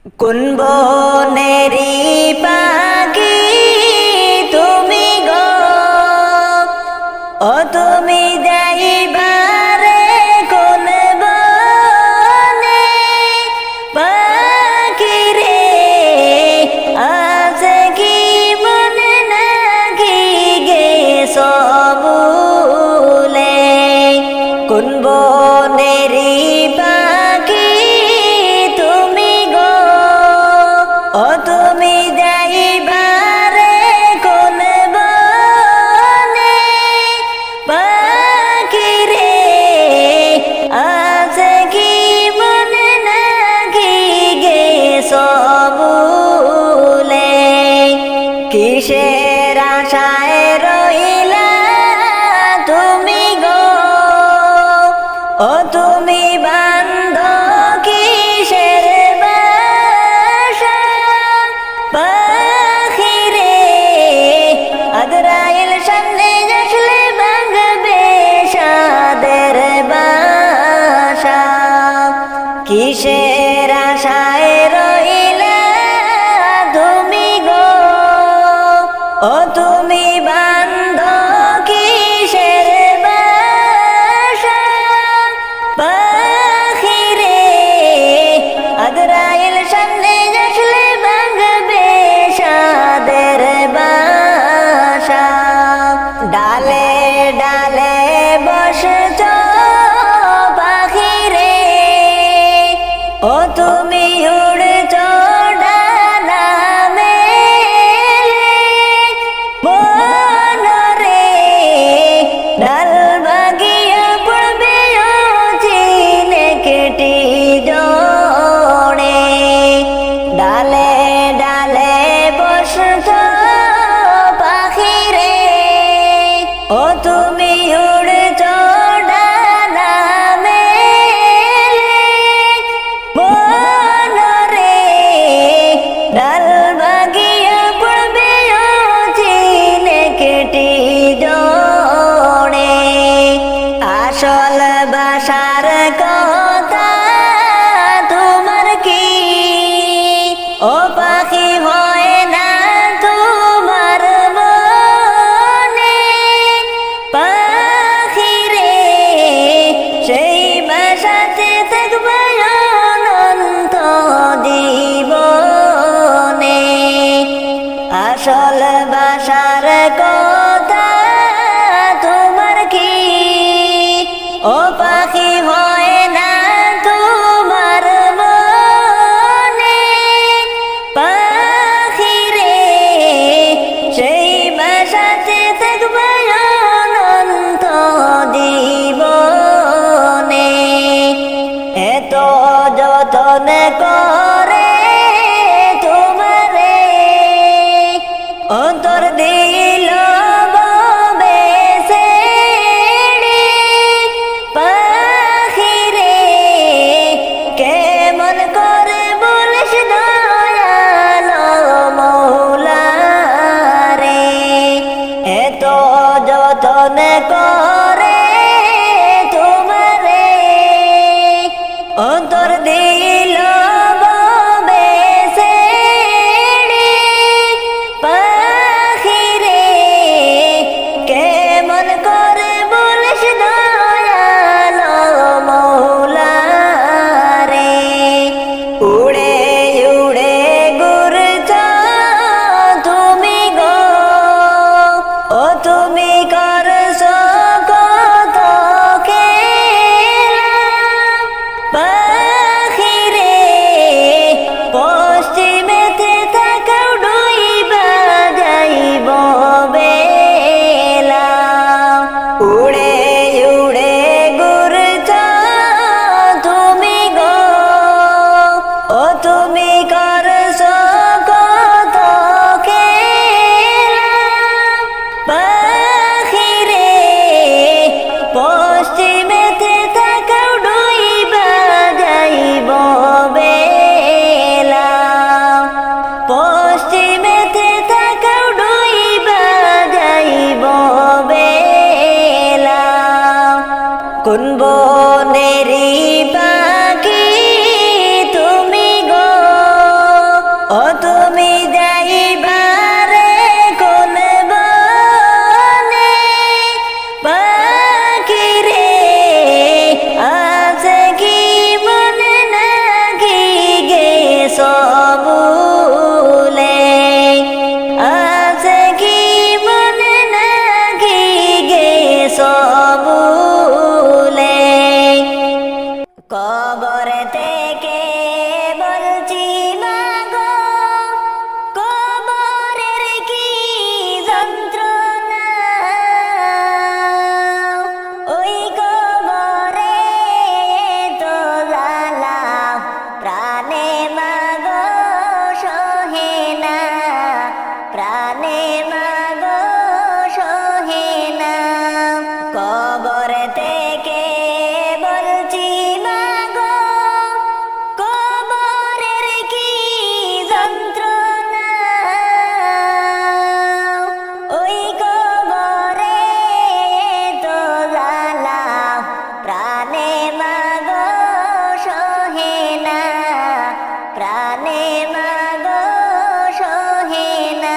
কোন বনেরি পাখি তুমি গো, ও তুমি যাইবারে কোন বনে পাখি রে, আছে কি মনে নাকি গেছ ভুলে। কোন বনেরি পাখি তুমি গো, ও তুমি যাইবারে কোন বনে পাখি রে, আছে কি মনে নাকি গেছ ভুলে। কিসের আশায় রইলা তুমি গো, ও তুমি বান্ধ কিসের বাসা পাখি রে, আজরাইল সামনে আসলে ভাঙবে সাদের বাসা। কিসের আশায় রইলা তুমি গো, ও তুমি বান্ধ কিসের বাসা পাখি রে, আজরাইল সামনে আসলে ভাঙবে সাদের বাসা। ডালে ডালে বসছ পাখি রে, ও তুমি উড়ছ ডানা মেলে, বনরে ডাল ভাগিয়া পড়বে ও চিনে কেটে জড়ে। ডালে ডালে বসছ পাখি রে, ও তুমি উড়ছ ডানা মেলে, বনরে ডাল ভাগিয়া পড়বে ও চিনে কেটে জড়ে। আসল বাসার কথা তোমার কি, ও পাখি হয় না তোমার মনে পাখি রে, সেই বাসাতে থাকবে অনন্ত জীবনে। আসল বাসার কথা তোমার কি, ও পাখি হয় না তোমার মনে পাখি রে, সেই বাসাতে থাকবে অনন্ত জীবনে। এত যতন করে তোমারে অন্তর দিল বেসেড়ে পাখি রে, কেমন করে বলিস দয়াল মৌলা রে। এত যতন করে তোমারে অন্তর দিল বেসেড়ে পাখি রে, সমূলে আছে কি মনে নাকি গে সমূলে কবর থেকে বলছি মাগো কবরের কি যন্ত্রণা ওই কবরে তো জ্বালা প্রাণে মাগো সহে না প্রাণে মাগো সহে না কবর থেকে বলছি মাগো কবরের কি যন্ত্রণা ওই কবরে তো জ্বালা প্রাণে মাগো সহে না প্রাণে মাগো সহে না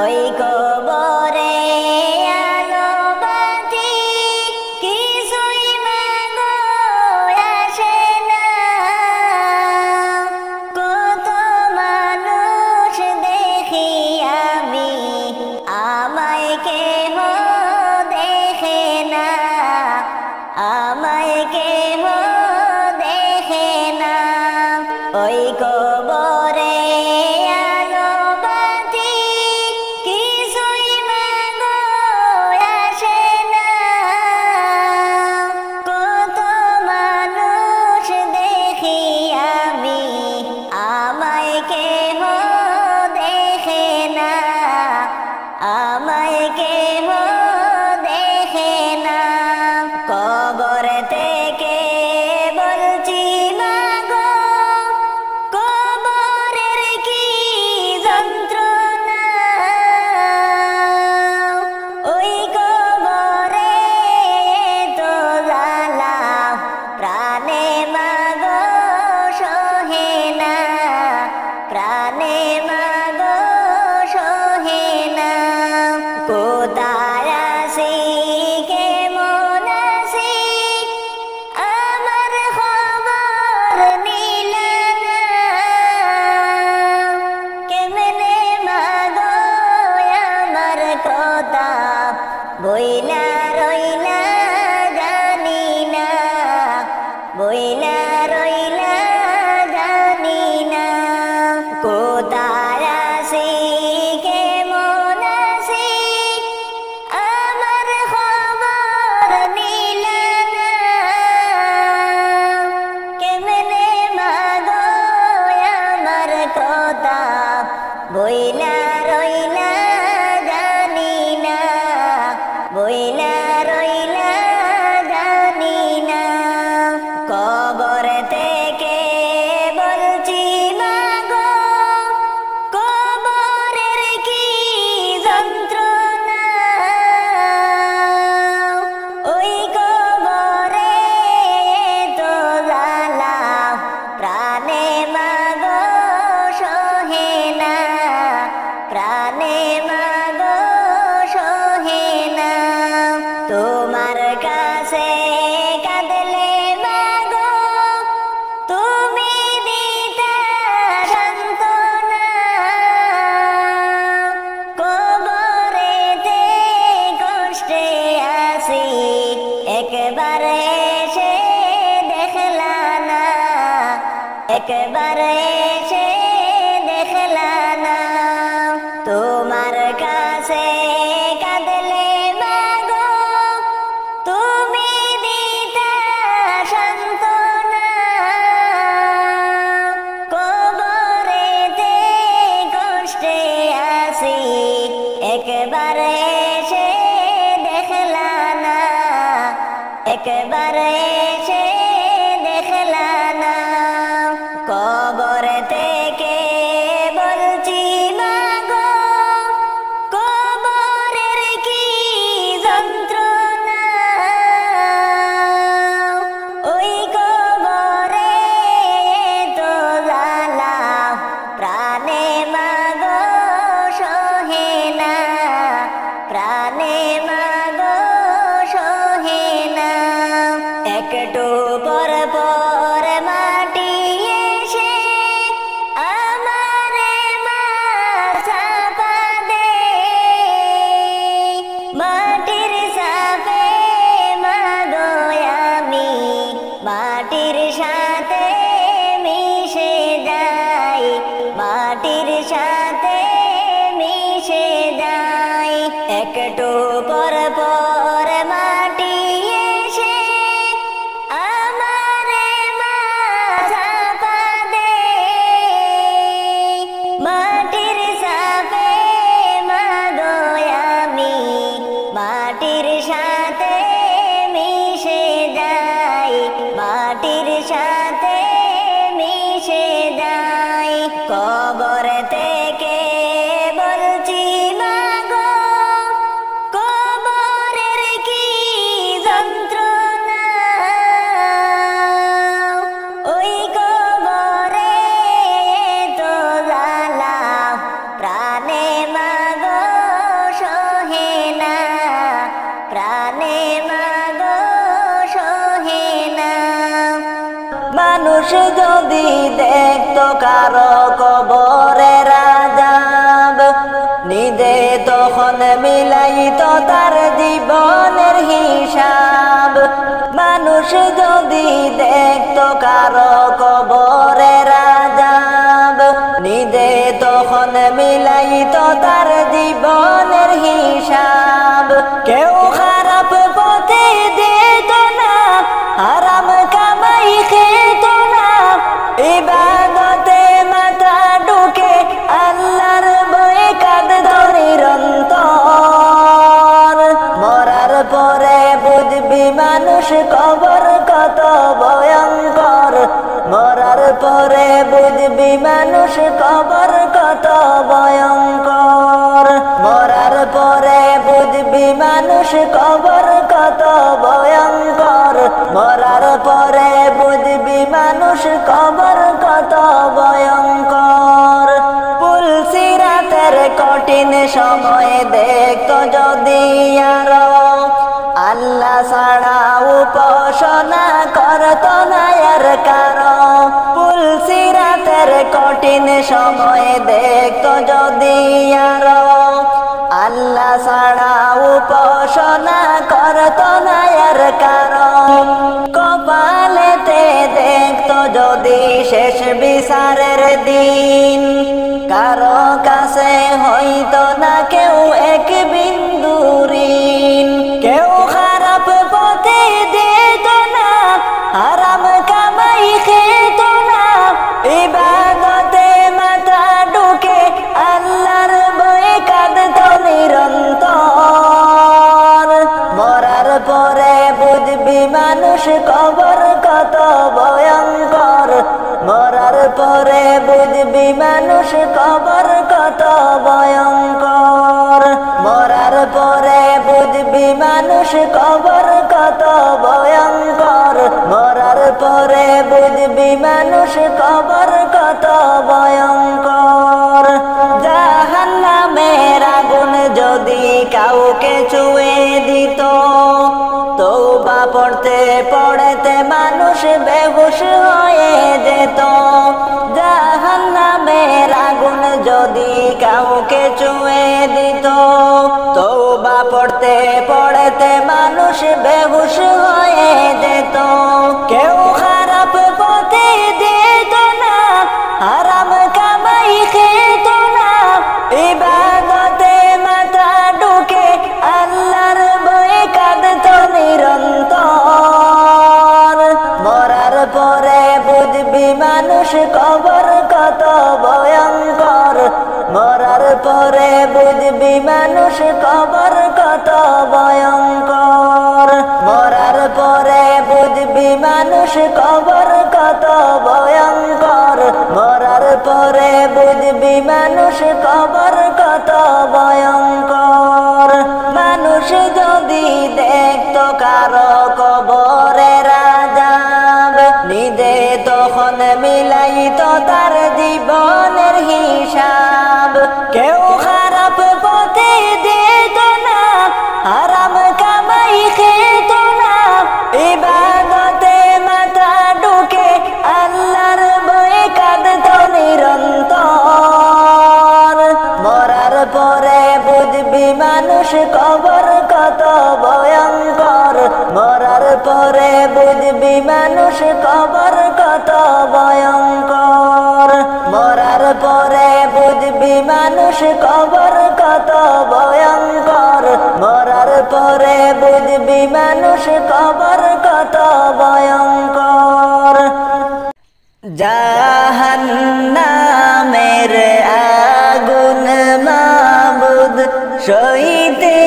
ওই কবরে আলো বাতি কিছুই মাগো আসে না কত মানুষ দেখি আমি আমায় কেহ দেখে না আমায় কেহ দেখে না ওই কবরে আলো বাতি কিছুই মাগো আসে না কত মানুষ দেখি আমি আমায় কেহ দেখে না আমায় কেহ দেখে না কবর থেকে বলছি মাগো কবরের কি যন্ত্রণা ওই কবরে তো জ্বালা প্রাণে মাগো সহে না প্রাণে মাগো সহে না কোথায় আছি কেমন আছি আমার খবর নিলে না কেমনে মাগো আমার কথা বইলা রইলা জানি না বইলা রইলা জানি না কোথায় আছি কেমন আছি আমার খবর নিলে না কেমনে মাগো আমার কথা বইলা রইলা জানি না বইলা রইলা জানি না কবর থেকে বলছি মাগো কবরের কি যন্ত্রণা ওই কবরে তো জ্বালা প্রাণে মাগো সহে না প্রাণে মাগো সহে না তোমার কাছে কাঁদলে মাগো তুমি দিতা সান্ত্বনা কবরেতে কষ্টে আছি একবার এসে দেখলা না একবার এসে দেখলা না তোমার কাছে কাঁদলে মাগো তুমি দিতা সান্ত্বনা কবরেতে কষ্টে আছি একবার এসে দেখলা না একবার এসে দেখলা না কবর থেকে মাটির সাথে মিশে যায় একটু পর পর মাটি এসে আমারে চাপা দে মাটির সাথে মাগো আমি মাটির সাথে মিশে যাই মাটির সাথে মিশে যাই কবর থেকে বলছি মাগো কবরের কি যন্ত্রণা ওই কবরে তো জ্বালা প্রাণে মাগো সহে না প্রাণে মাগো সহে না মানুষ যদি দেখতো কারো কবরের আযাব নিজে তখন মিলাইতো তার জীবনের হিসাব মানুষ যদি দেখতো কারো কবরের আযাব নিজে তখন মিলাইতো তার জীবনের হিসাব কেউ খারাপ পথে যেত না হারাম কামাই খেত না ইবাদতে মাথা ঢুকে আল্লাহর ভয়ে কাঁদতো নিরন্তর মরার পরে বুঝবি মানুষ কবর কত ভয়ঙ্কর মরার পরে বুঝবি মানুষ কবর কত ভয়ঙ্কর মরার পরে বুঝবি মানুষ কবর কত ভয়ঙ্কর মরার পরে বুঝবি মানুষ কবর কত ভয়ঙ্কর পুলসিরাতের কঠিন সময় দেখতো যদি আরো আল্লাহ ছাড়া উপাসনা করতো না আর কারো পুলসিরাতের কঠিন সময় দেখতো যদি আরো আল্লাহ ছাড়া উপাসনা করতো না আর কারো কপালেতে দেখতো যদি শেষ বিচারের দিন কারো কাছে হইতো না কেউ এক বিন্দু ঋণ কেউ খারাপ পথে যেত না হারাম কামাই খেত না ইবাদতে মাথা ঢুকে আল্লাহর ভয়ে কাঁদতো নিরন্তর মরার পরে বুঝবি মানুষ কবর কত ভয়ঙ্কর মরার পরে বুঝবি মানুষ কবর কত ভয়ঙ্কর মরার পরে বুঝবি মানুষ কবর কত ভয়ঙ্কর মরার পরে বুঝবি মানুষ কবর কত ভয়ঙ্কর জাহান্নামের আগুন যদি কাউকে ছুঁয়ে দিত তওবা পড়তে পড়তে মানুষ বেহুশ হয়ে যেত জাহান্নামের আগুন যদি কাউকে ছুঁয়ে দিত তওবা পড়তে পড়তে মানুষ বেহুশ হয়ে যেত কেউ খারাপ পথে যেত না হারাম কামাই খেত না ইবাদতে মাথা ঢুকে আল্লাহর ভয়ে কাঁদতো নিরন্তর মরার পরে বুঝবি মানুষ কবর কত ভয়ঙ্কর মরার পরে বুঝবি মানুষ কবর কত ভয়ঙ্কর মরার পরে বুঝবি মানুষ কবর কত ভয়ঙ্কর মরার পরে বুঝবি মানুষ কবর কত ভয়ঙ্কর মানুষ যদি দেখতো কারো কবরের আযাব নিজে তখন মিলাইতো তার জীবনের হিসাব কেউ খারাপ পথে যেত না হারাম কামাই খেত না ইবাদতে মাথা ঢুকে আল্লাহর ভয়ে কাঁদতো নিরন্তর মরার পরে বুঝবি মানুষ কবর কত ভয়ঙ্কর মরার পরে বুঝবি মানুষ কবর কত ভয়ঙ্কর মরার পরে বুঝবি মানুষ কবর কত ভয়ঙ্কর মরার পরে বুঝবি মানুষ কবর কত ভয়ঙ্কর জাহান্নামের আগুন মাবুদ সইতে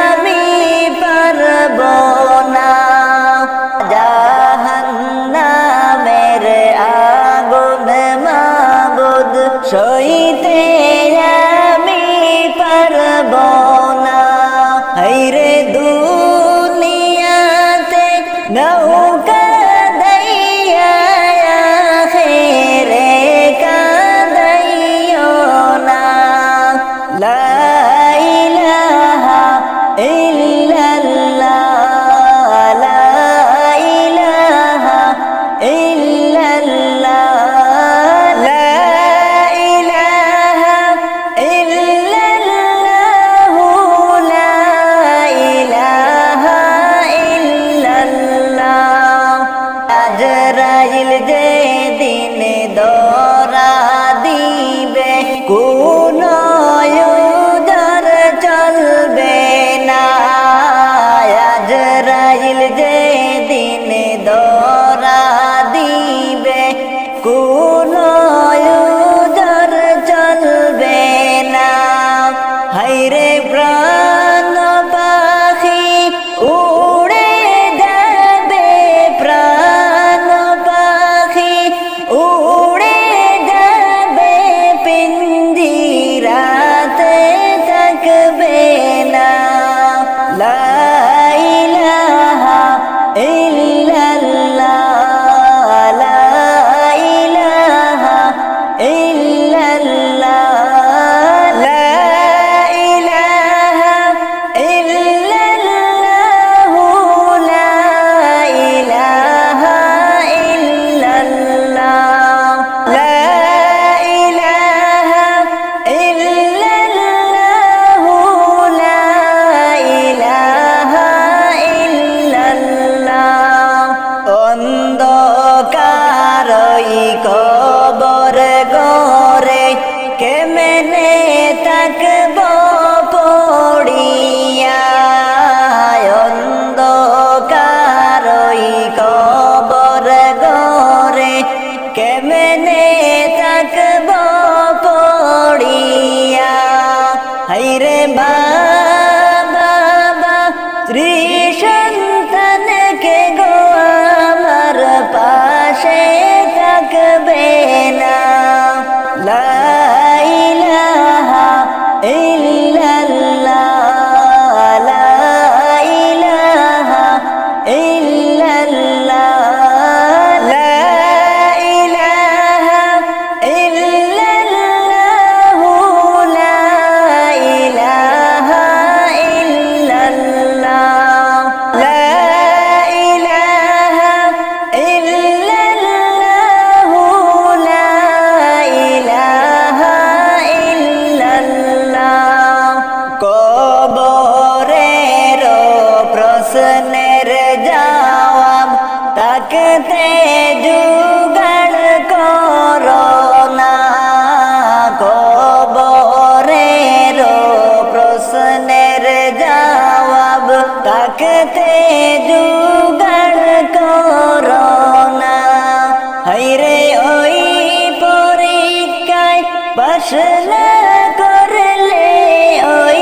আমি পারব না জাহান্নামের আগুন মাবুদ সইতে আমি পারব না হায়রে দুনিয়াতে নৌকা দাইয়া আখিরে কাঁদাইও না লা ইলাহা ইল্লাল্লাহ লা ইলাহা ইল্লাল্লাহ লা ইলাহা ইল্লাল্লাহ লা ইলাহা ইল্লাল্লাহ আজরাইল যেদিন দরা দিবে কোন উদর চলবে না আজরাইল যেদিন দরা দিবে কোন উদর চলবে না হায়রে প্রাণ পাখি উড়ে যাবে প্রাণ পাখি উড়ে যাবে পিঞ্জিরাতে থাকবে না লা ইলাহা ইল্লাল্লাহ লা ইলাহা ইল্লাল্লাহ লা ইলাহা ইল্লাল্লাহ লা ইলাহা ইল্লাল্লাহ লা ইলাহা ইল্লাল্লাহ লা ইলাহা ইল্লাল্লাহ অন্ধকারই কবর গরে কেমনে থাকব পড়িয়া অন্ধকারই কবর গরে কেমনে থাকব পড়িয়া হায়রে বাবা স্ত্রী সন্তানকে গো আমার পাশে থাকবে না লা ইলাহা ইল্লাল্লাহ লা ইলাহা ইল্লাল্লাহ লা ইলাহা ইল্লাল্লাহ লা ইলাহা ইল্লাল্লাহ লা ইলাহা ইল্লাল্লাহ লা ইলাহা ইল্লাল্লাহ কবরের প্রশ্নের জবাব তাকতে জুগাড় করো না কবরের প্রশ্নের জবাব তাকতে জুগাড় করো না হায়রে ওই পরীক্ষায় পাশ না করলে ওই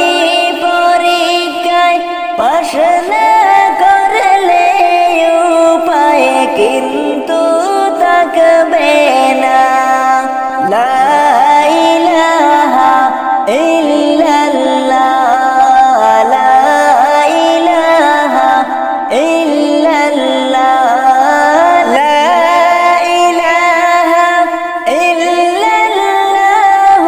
পরীক্ষায় পাশ না করলে উপায় কিন্তু থাকবে না লা ইলাহা ইল্লাল্লাহ লা ইলাহা ইল্লাল্লাহ লা ইলাহা ইল্লাল্লাহ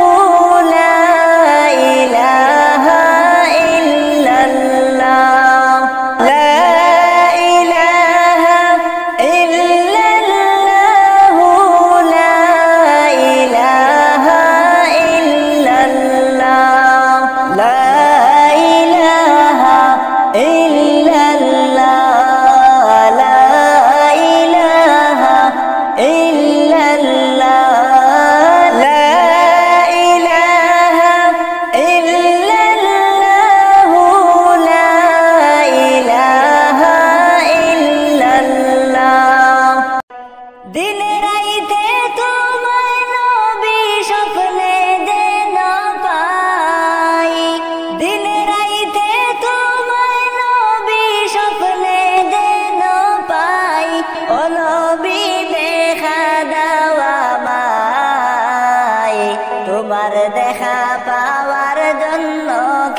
তোমার দেখা পাওয়ার জন্য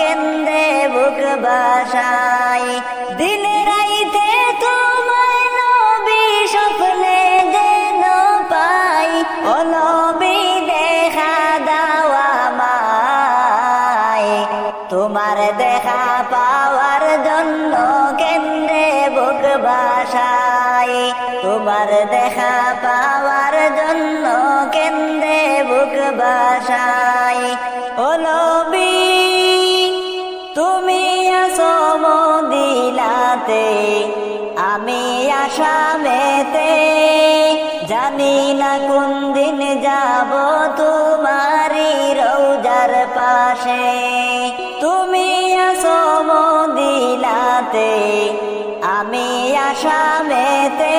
কেন্দ্রে বুক বাসাই দিন রাইতে তোমায় নবী স্বপ্নে যেন পাই ও নবী দেখা দাও আমায় তোমার দেখা পাওয়ার জন্য কেন্দ্রে বুক বাসাই তোমার দেখা পাওয়ার জন্য কেন্দ্রে বুক বাসাই ও নবী তুমি আসো মদিনাতে আমি আসামেতে জানি না কোন দিন যাব তোমারি রওজার পাশে তুমি আসো মদিনাতে আমি আসামেতে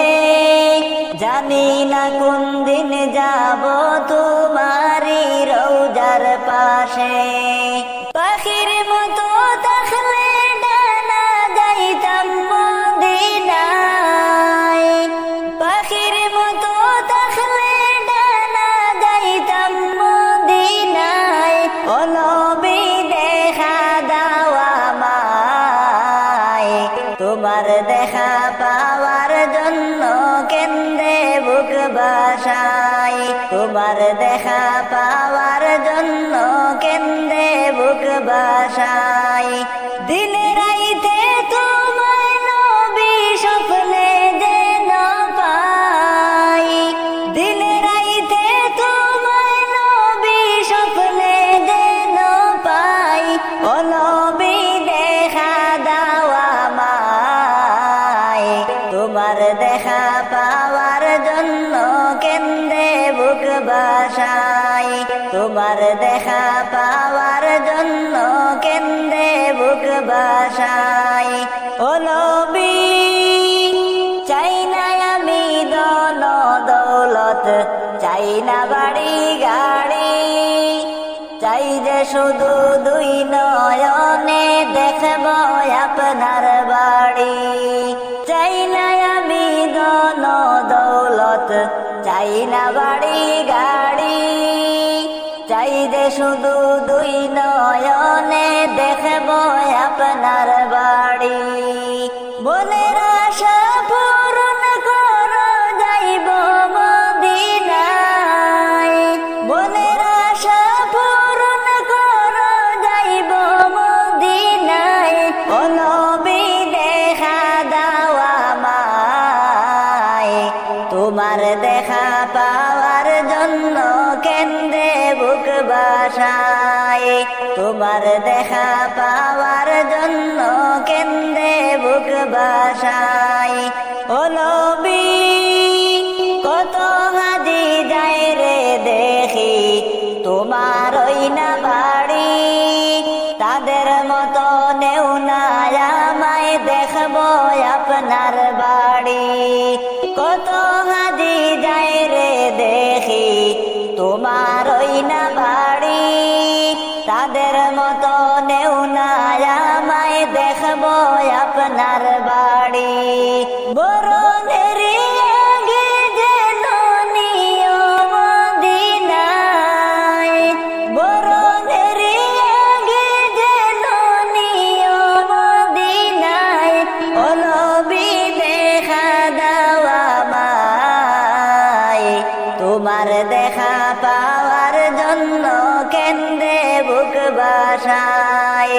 জানি না কোন দিন যাব তোমারি রওজার পাশে পাখির মতো থাকলে ডানা যাইতাম মদিনায় পাখির মতো থাকলে ডানা যাইতাম মদিনায় ও নবী দেখা দাও আমায় তোমার দেখা পাওয়ার জন্য কেন্দ্রে বুক বাসাই তোমার দেখা পাওয়ার জন্য কেন্দ্রে বুক বাসাই দিন রাইতে তোমায় নবী স্বপ্নে যেন পাই দিন রাইতে তোমায় নবী স্বপ্নে যেন পাই ও নবী দেখা দাও আমায় তোমার দেখা পাওয়ার জন্য কেন্দ্রে বুক বাসাই তোমার দেখা পাওয়ার জন্য কেন্দ্রে বুক বাসাই ও নবী চাই না আমি ধন দৌলত চাই না বাড়ি গাড়ি চাই যে শুধু দুই নয়নে দেখব আপনার বাড়ি চাই না আমি ধন দৌলত চাই না বাড়ি গাড়ি চাই যে শুধু দুই নয়নে দেখব আপনার বাড়ি মনের আশা পূরণ করো যাইব মদিনায় মনের আশা পূরণ করো যাইব মদিনায় ও নবী দেখা দাও আমায় তোমার দেখা পাওয়ার জন্য কেন্দ্রে বুক বাসাই তোমার দেখা পাওয়ার জন্য কেন্দ্রে বুক বাসাই ও নবী কত হাজি যায় রে দেখি তোমার ওই না বাড়ি তাদের মতো নেও না আমায় দেখব আপনার বাড়ি কত হাজি যায় রে দেখি তোমার ওই না বাড়ি তাদের মতো নেও না আমায় দেখব আপনার বাড়ি বরণের আগে যেন নিও মদিনায় বরণের আগে যেন নিও মদিনায় ও নবী দেখা দাও আমায় তোমার দেখা পাওয়ার জন্য কেন্দ্রে বুক বাসাই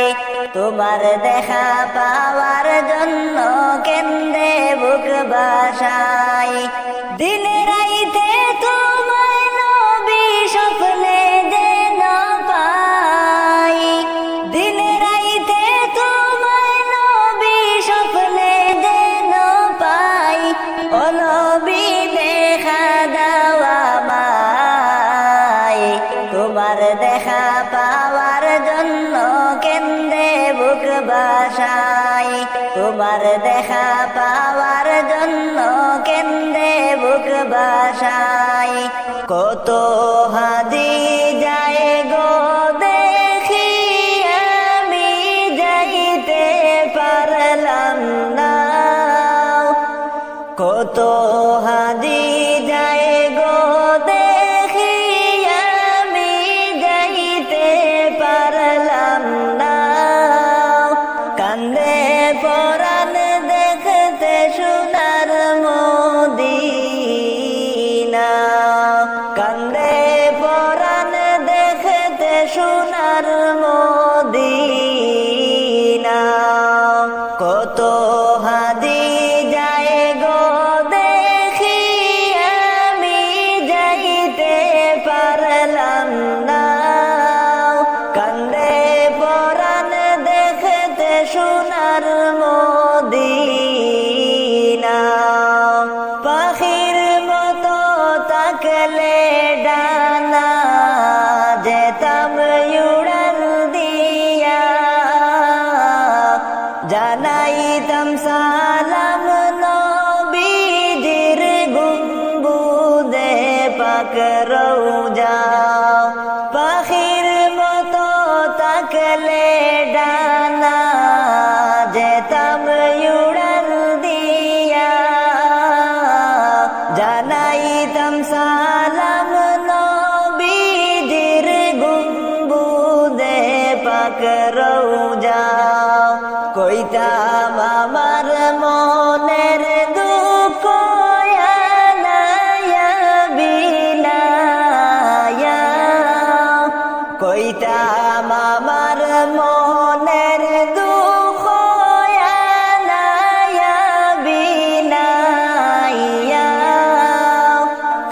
তোমার দেখা পাওয়ার জন্য কেন্দ্রে বুক বাসাই দিন রাইতে তোমায় নবী স্বপ্নে যেন পাই দিন রাইতে তোমায় নবী স্বপ্নে যেন পাই ও নবী দেখা দাও আমায় তোমার দেখা পাওয়ার জন্য কেন্দ্রে বুক বাসাই তোমার দেখা পাওয়ার জন্য কেন্দ্রে বুক বাসাই কত হাদি যায় গো দেখি আমি যাইতে পারলাম না কত হাদি যায় গো দেখি আমি কইতাম আমার মনের দুঃখ আনায়া বিনাইয়া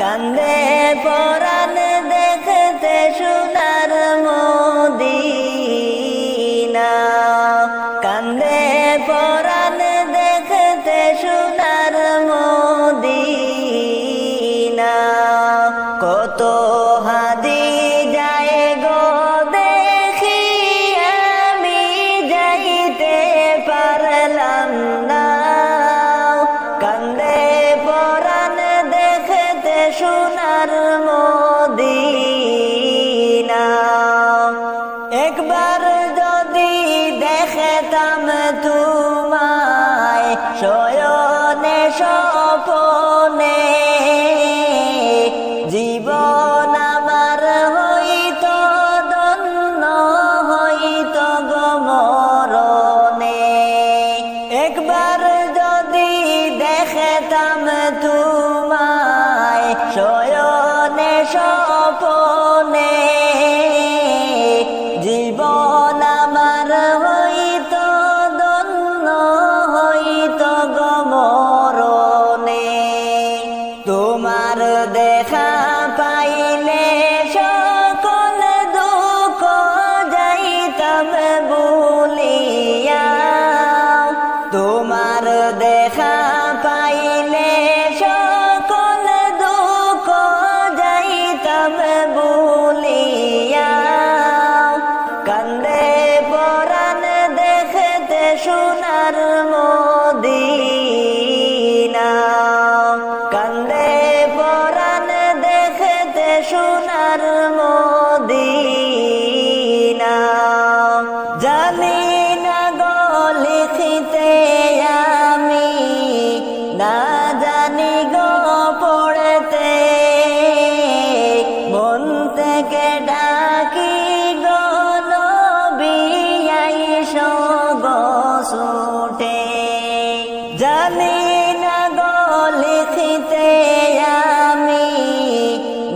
কান্দে পরাণ দেখতে সোনার মদিনা কান্দে পরাণ দেখতে সোনার মদিনা কত হাদি যায় গো দেখি আমি যাইতে পারলাম না কান্দে পরাণ দেখতে সোনার মদিনা একবার যদি দেখতাম তোমায় শয়নে স্বপনে জীবন আমার হইত ধন্য হইত গো মরণে একবার যদি দেখতাম তোমায় শয়নে স্বপনে জীবন আমার হইত ধন্য হইত গো মরণে তোমার দেখা পাইলে সকল দুঃখ যাইতাম ভুলিয়া তোমার দেখা পাইলে সকল দুঃখ যাইতাম ভুলিয়া কান্দে পরাণ দেখতে সোনার মদিনা কান্দে পরাণ দেখতে সোনার মদিনা জানি না গো লিখিতে আমি না জানি গো পড়তে মন থেকে ডাকি গো নবী আইসো গো ছুটে জানি না গো লিখিতে আমি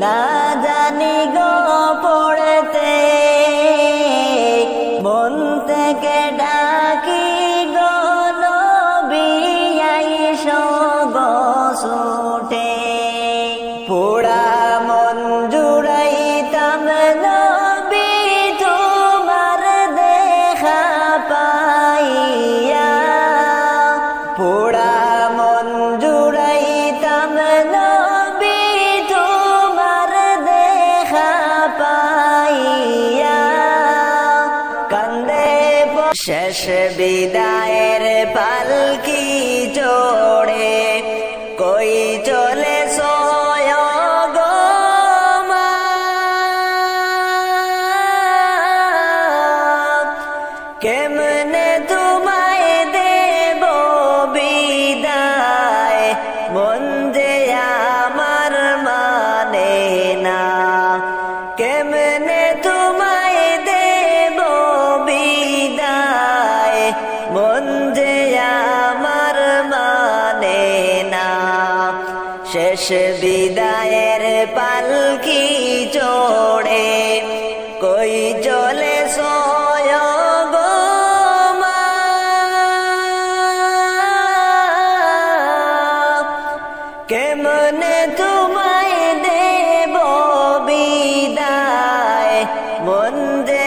না জানি গো পড়তে মন থেকে ডাকি গো নবী আইসো গো ছুটে পোড়া মন জুড়াইতাম নবী তোমার দেখা পাইয়া পোড়া মন জুড়াইতাম নবী তোমার দেখা পাইয়া কান্দে শেষ বিদায়ের পালকি চড়ে কই চলে সয় গো মা কেমনে তোমায় দেব বিদায় মন যে আমার মানে না কেমনে তোমায় দেব বিদায় মন যে আমার মানে না শেষ বিদায়ের পালকি চড়ে কই চলে সয় গো মা কেমনে তোমায় দেব বিদায় মন যে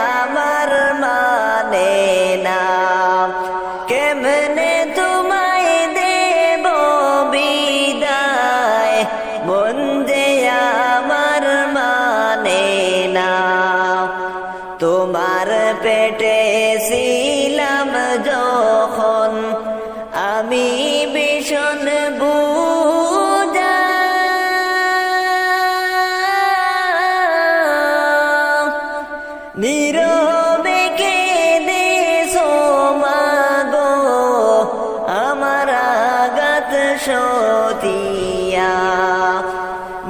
আমার মানে না কেমনে তোমায় দেব বিদায় মন যে আমার মানে না তোমার পেটে ছিলাম যখন আমি ভীষণ বুঝা নীরবে কেঁদে সোমাগো আমার আঘাত সতিয়া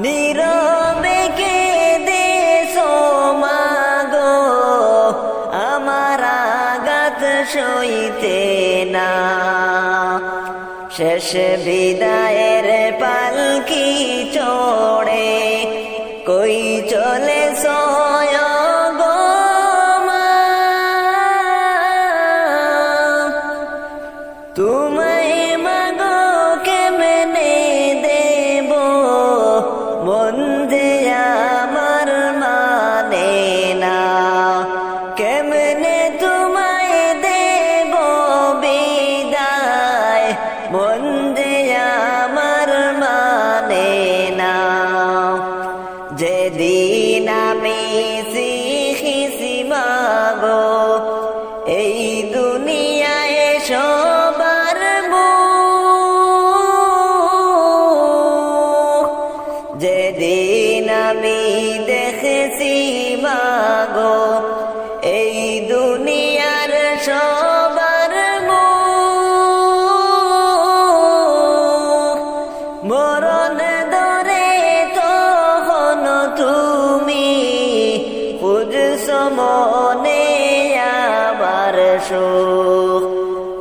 নীরবে কেঁদে সোমাগো আমার আঘাত সইতে না শেষ বিদায়ের পালকি চড়ে কই চলে সয় সমনে আমার সুখ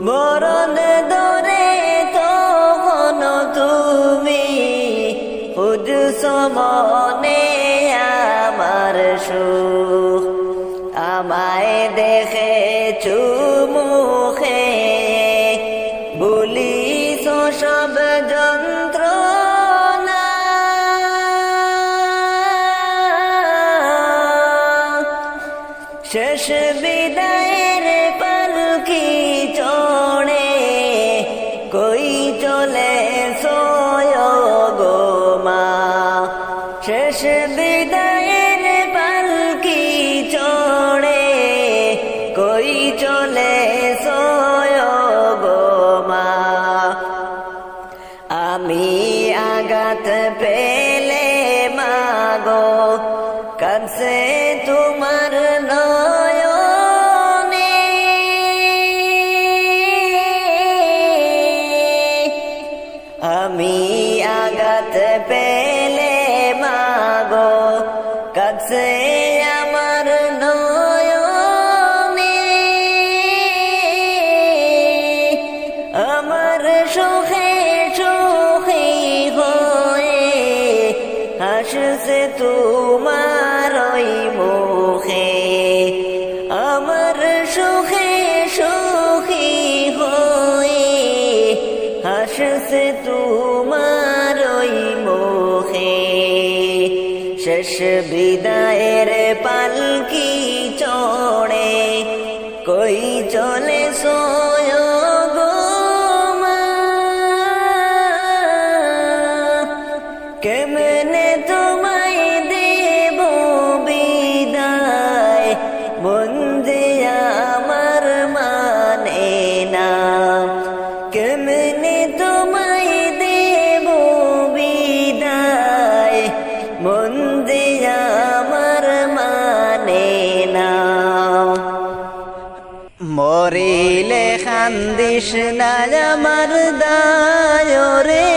মরণ দরে তখন তুমি হুজ সমনে আমার সুখ আমায় দেখেছু মুখে বলিস সব যন্ত্রণা শেষ বিদায়ের পালকি চড়ে কই চলে সোয় গো মা শেষ বিদায়ের পালকি চড়ে কই চলে সোয় গো মা আমি আঘাত পেলে মাগো কাছে তোমার নয়নে আমি আঘাত পেলে মাগো কাছে আমার নয়নে আমার সুখে সুখী হয়ে হাসছে তোমার ওই মুখে আমার সুখে সুখী হয়ে হাসছে তোমার ওই মুখে শেষ বিদায়ের পালকি চড়ে কই চলে সোয় গো মা কেমনে তোমায় দেব বিদায় মন যে আমার মানে না কেমনে তোমায় দেব বিদায় মন যে আমার মানে না মরিলে খান্দিস না আমার দায় রে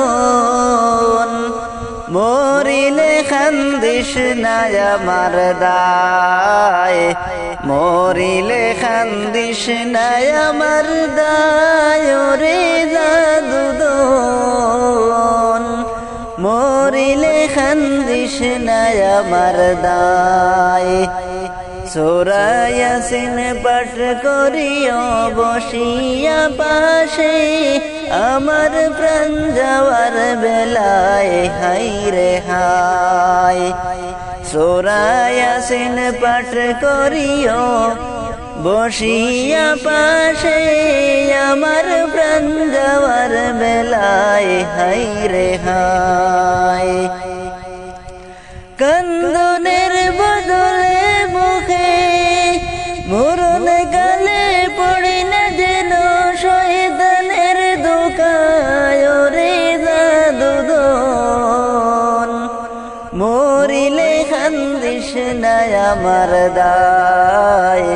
দাদুদন মরিলে খান্দিস না আমার দায় মরিলে খান্দিস না আমার দায় রে দাদুদন মরিলে খান্দিস না আমার দায় সূরা ইয়াসিন পাঠ করিও বসিয়া পাশে আমার প্রাণ যাওয়ার বেলায় হাই রে হাই সূরা ইয়াসিন পাঠ করিও বসিয়া পাশে আমার প্রাণ যাওয়ার বেলায় হাই রে হাই কান্দনের বদলে মুখে মরণ গালে পড়ি না যেন শয়তানের ধোঁকায় রে দাদুদন মরিলে খান্দিস না আমার দায়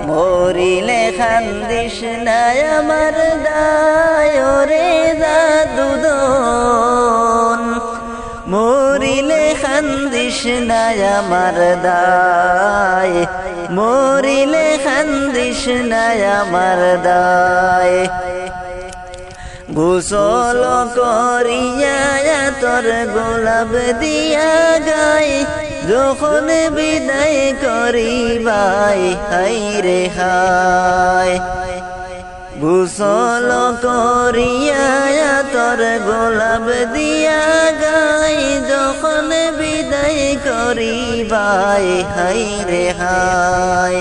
মরিলে খান্দিস না আমার দায় রে দাদুদন মরিলে খান্দিস না আমার দায় মরিলে খান্দিস না আমার দায় গোসল করিয়া তোর গোলাপ দিয়া গাই যখন বিদায় করিবাই হাই রে হাই গোসল করিয়া তোর গোলাপ দিয়া গাই যখন বিদায় করিবাই হাই রে হাই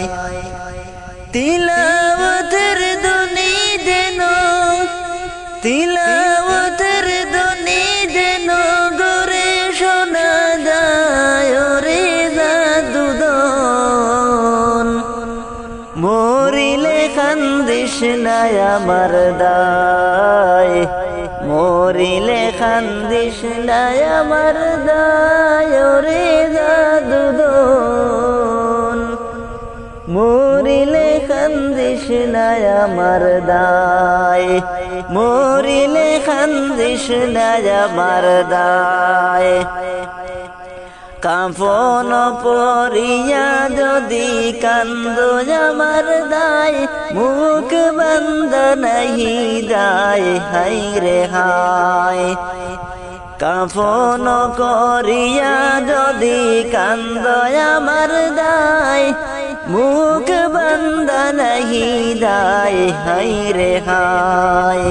তিলাওয়াতের ধ্বনি যেন তিলাওয়াতের ধ্বনি যেন গরে শোনা যায় রে দাদুদন মরিলে খান্দিস না আমার দায় মরিলে খান্দিস না আমার দায় রে দাদুদন মরিলে খান্দিস না আমার দায় মরিলে খান্দিস না আমার দায় কাফন পরিয়া যদি কান্দো আমার দায় মুখ বন্ধ নাহি যায় হায় রে হায় কাফন করিয়া যদি কান্দো আমার দায় মুখ বন্ধ নাহি যায় হায় রে হায়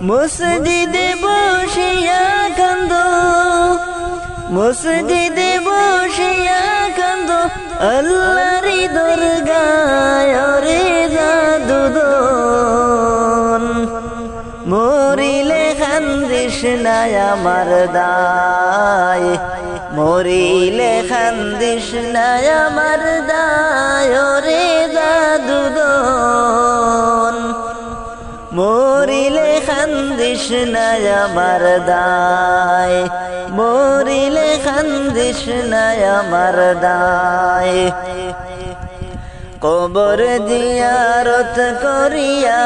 মসজিদে বসিয়া কান্দো মসজিদে বসিয়া কান্দো আল্লাহর দরগায় রে জাদুদন মরিলে কান্দিস না আমার দায় মরিলে কান্দিস না আমার দায় রে জাদুদন মরিলে কান্দিস না আমার দায় মরিলে কান্দিস না আমার দায় কবর জিয়ারত করিয়া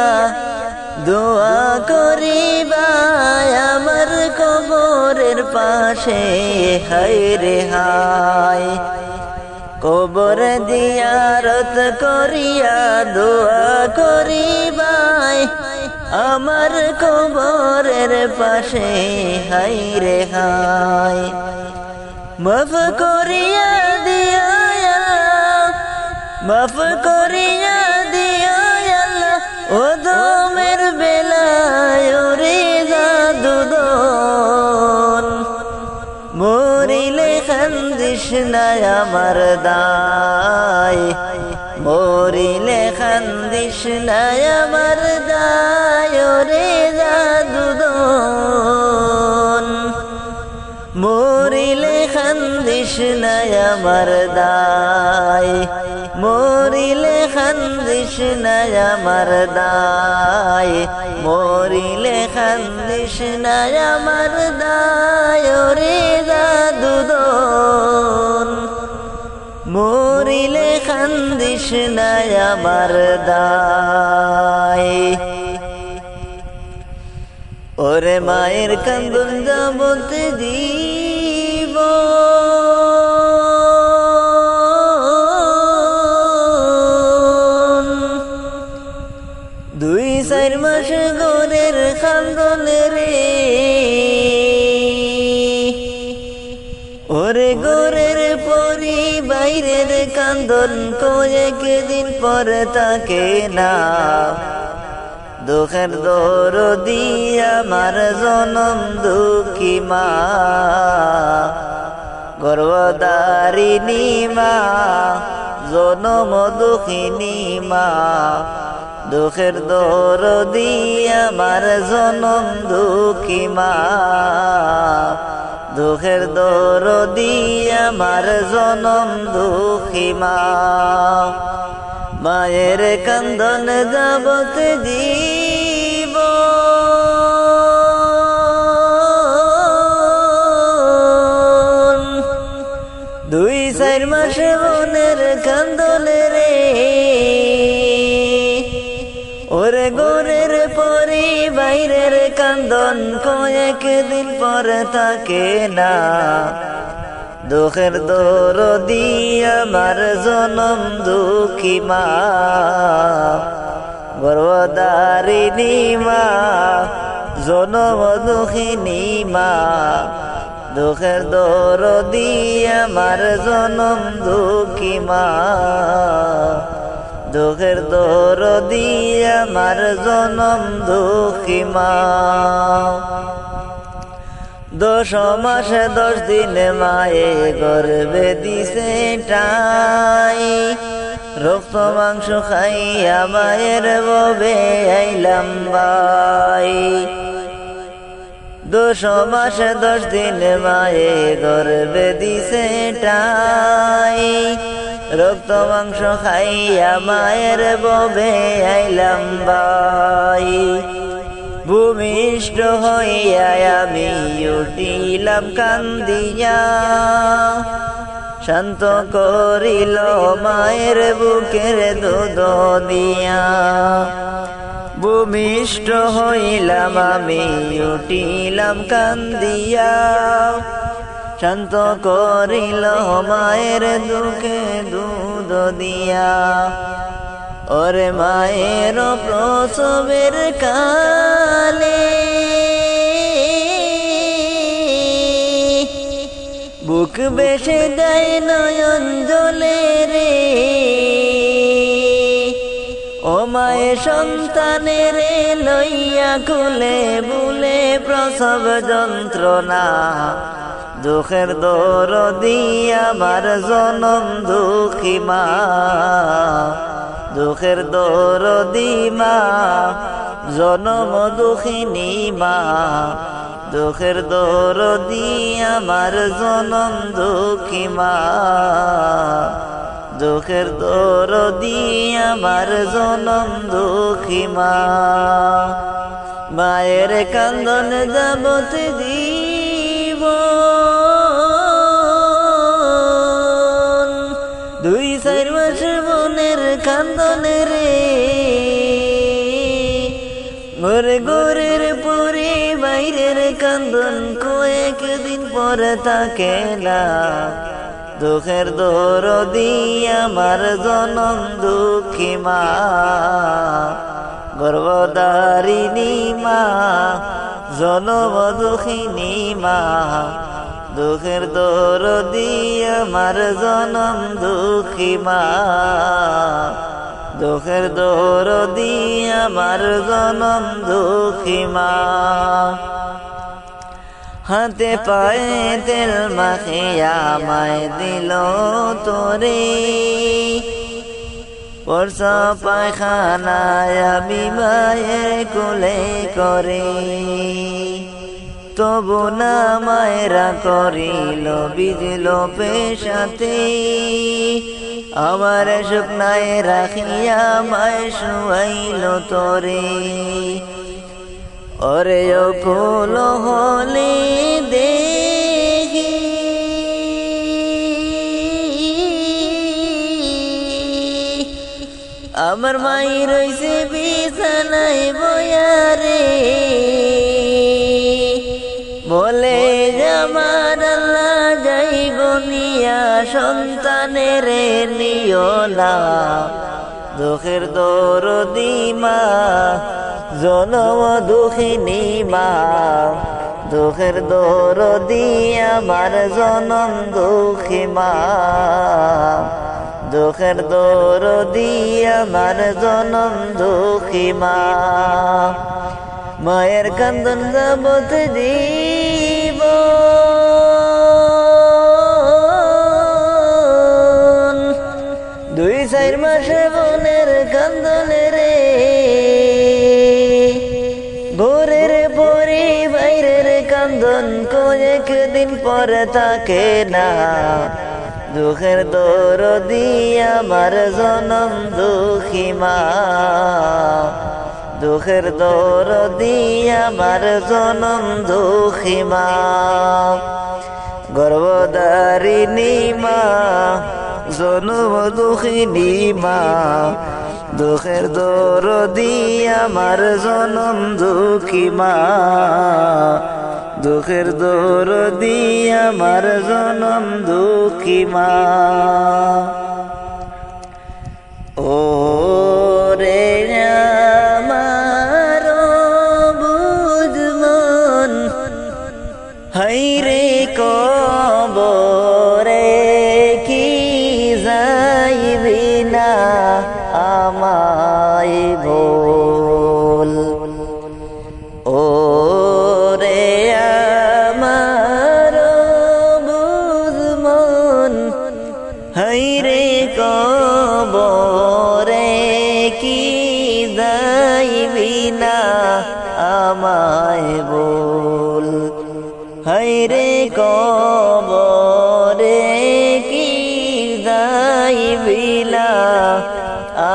দোয়া করিবা আমার কবরের পাশে হায় রে হায় কবর জিয়ারত করিয়া দোয়া করিবা আমার কবরের পাশে হায় রে হায় মাফ করিয়া দিও মাফ করিয়া দিও আল্লাহ ও দমের বেলায় রে জাদুদন মরিলে কান্দিস না আমার দায় মরিলে কান্দিস না আমার দায় রে জাদুদন মরিলে কান্দিস না আমার দায় মরিলে কান্দিস না আমার দায় মরিলে কান্দিস না আমার দায় রে জাদুদন মরিলে কান্দিস না আমার দায় ওরে মায়ের কান্দন যাবত দিব দুই চার মাস গোরের কান্দন রে ওরে গোরের পরি বাইরের কান্দন কয়েকদিন পর থাকে না দুঃখের দরদি আমার জনম দুঃখী মা গর্ভধারিণী মা জনম দুঃখিনী মা দুঃখের দরদি আমার জনম দুঃখী মা দুঃখের দরদি আমার জনম দুঃখী মা মায়ের কান্দন যাবত জীব দুই চার মাস বোনের কান্দন রে ওরে গোরের পরি বাইরের কান্দন কয়েকদিন পর থাকে না দুঃখের দরদি আমার জনম দুঃখী মা গর্ভধারিণী মা জনম দুঃখিনী মা দুঃখের দরদি আমার জনম দুঃখী মা দুঃখের দরদি আমার জনম দুঃখী মা 10 মাস 10 দিন মায়ে গর্ভে দিছে টাই রক্ত মাংস খাইয়া মায়ের ববে আইলাম বাই 10 মাস 10 দিন মায়ে গর্ভে দিছে টাই রক্ত মাংস খাইয়া মায়ের ববে আইলাম বাই ভূমিষ্ঠ হইয়া আমি উঠিলাম কান্দিয়া শান্ত করিল মায়ের বুকের দুধ দিয়া ভূমিষ্ঠ হইলাম আমি উঠিলাম কান্দিয়া শান্ত করিল মায়ের দুঃখে দুধ দিয়া। ওরে মায়ের প্রসবের কালে বুক বেশে দেয় নয়ন জলে রে। ও মায়ে সন্তানের লইয়া কুলে বুলে প্রসব যন্ত্রণা। দুঃখের দরদি আমার জনম দুঃখী মা। দুঃখের দরদি মা জনম দুঃখিনী মা। দুঃখের দরদি আমার জনম দুঃখী মা। দুঃখের দরদি আমার জনম দুঃখী মা। মায়ের কান্দন যাবত জীবন, 2-4 মাস বোনের কান্দন রে। ঘরে ঘরের পরে বাইরের কান্দন কয়েকদিন পর থাকে না। দুঃখের দরদি আমার জনম দুঃখী মা। গর্ভধারিণী মা জনম দুঃখিনী মা। দুঃখের দরদি আমার জনম দুঃখী মা। দুঃখের দরদি আমার জনম দুঃখী মা। হাতে পায়ে তেল মাখিয়া আমায় দিল তোরে। পরশ পায়খানায় আমি মায়ের কোলে করে। তবু না মায়েরা করিল বিজল পেশাতে। আমার শুকনায় রাখিয়া মায় শুয়াইল তোরে। ওরে কুল হলে দেখি আমার মাই রইছে বিছানায় বয়ারে। বলে আমার আল্লাহ যাইব নিয়া সন্তানের নিও না। দুঃখের দরদি মা জনম দুঃখিনী মা। দুঃখের দরদি আমার জনম দুঃখী মা। দুঃখের দরদি আমার জনম দুঃখী মা। মায়ের কান্দন যাবত জীবন, 2-4 মাস বোনের কান্দন রে। ঘরের পরে বাইরের কান্দন কয়েকদিন পর থাকে না। দুঃখের দরদি আমার জনম দুঃখী মা। দুঃখের দরদি আমার জনম দুঃখী মা। গর্ভধারিণী মা জনম দুঃখিনী মা। দুঃখের দরদি আমার জনম দুঃখী মা। দুঃখের দরদি আমার জনম দুঃখী মা। ও রে আমার বুঝমন, হাইরে কবরে কি যাইবি না আমায় ভুল। ও রে আমার বুঝমন, হাইরে কবরে কি যাইবি না আমায় ভুল। হাইরে কবরে কি যাইবি না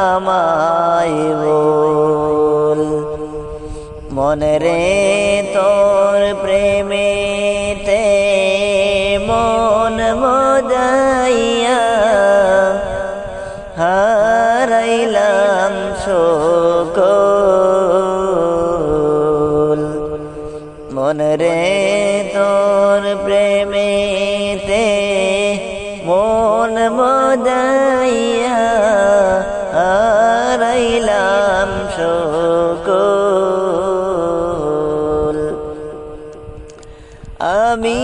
আমায় ভুল। মনে রে তোর প্রেমেতে মন মজাইয়া হারাইলাম সকল। মনে রে তোর প্রেমে মন মদাইয়া হারাইলাম সকল। আমি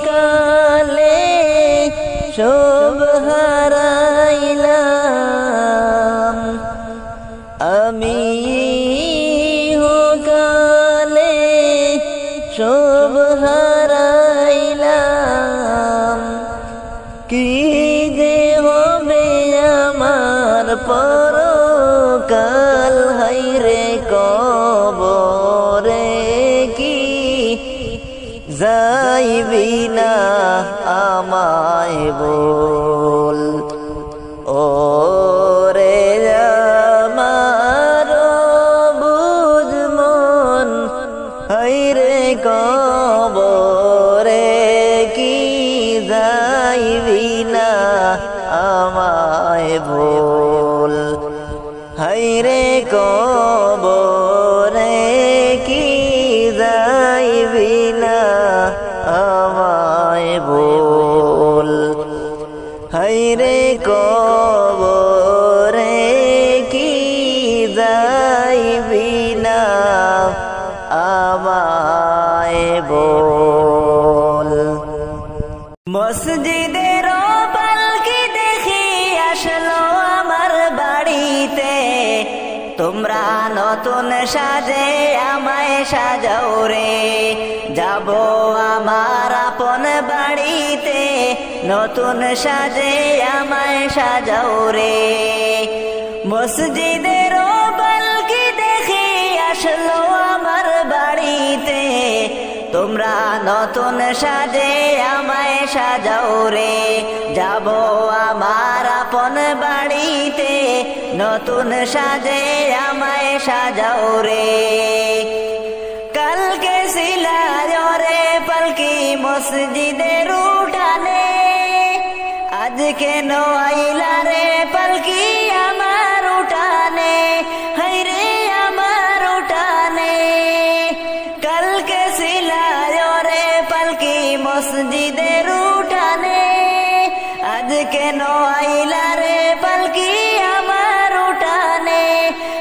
কালে সব হারাইলাম, আমি কালে সব হারাইলাম। কি যে হবে আমার পরকাল, হায়রে কবরে কি যাইবি না আমায় বল। ও রে আমার বুঝ মন, হায়রে কবরে কি যাইবি না আমায় বল। হায়রে কবরে কি যাইবি না আমায় বল। হায়রে কবরে কি যাইবি না আমায় বল। মসজিদের পালকি দেখি আসলো আমার বাড়িতে, তোমরা নতুন সাজে আমায় সাজাও রে। যাব আমার আপন বাড়িতে, নতুন সাজে আমায় সাজাও রে। মসজিদের পালকি দেখি আসলো আমার বাড়িতে, তোমরা নতুন সাজে আমায় সাজাও রে। যাব আমার আপন বাড়িতে, নতুন সাজে আমায় সাজাও রে। কালকে রে পালকি মসজিদের উঠানে, আজ কেন আইলা রে পালকি আমার উঠানে, হায়রে আমার উঠানে। কালকে রে পালকি মসজিদের উঠানে, আজ কেন আইলা রে পালকি আমার উঠানে,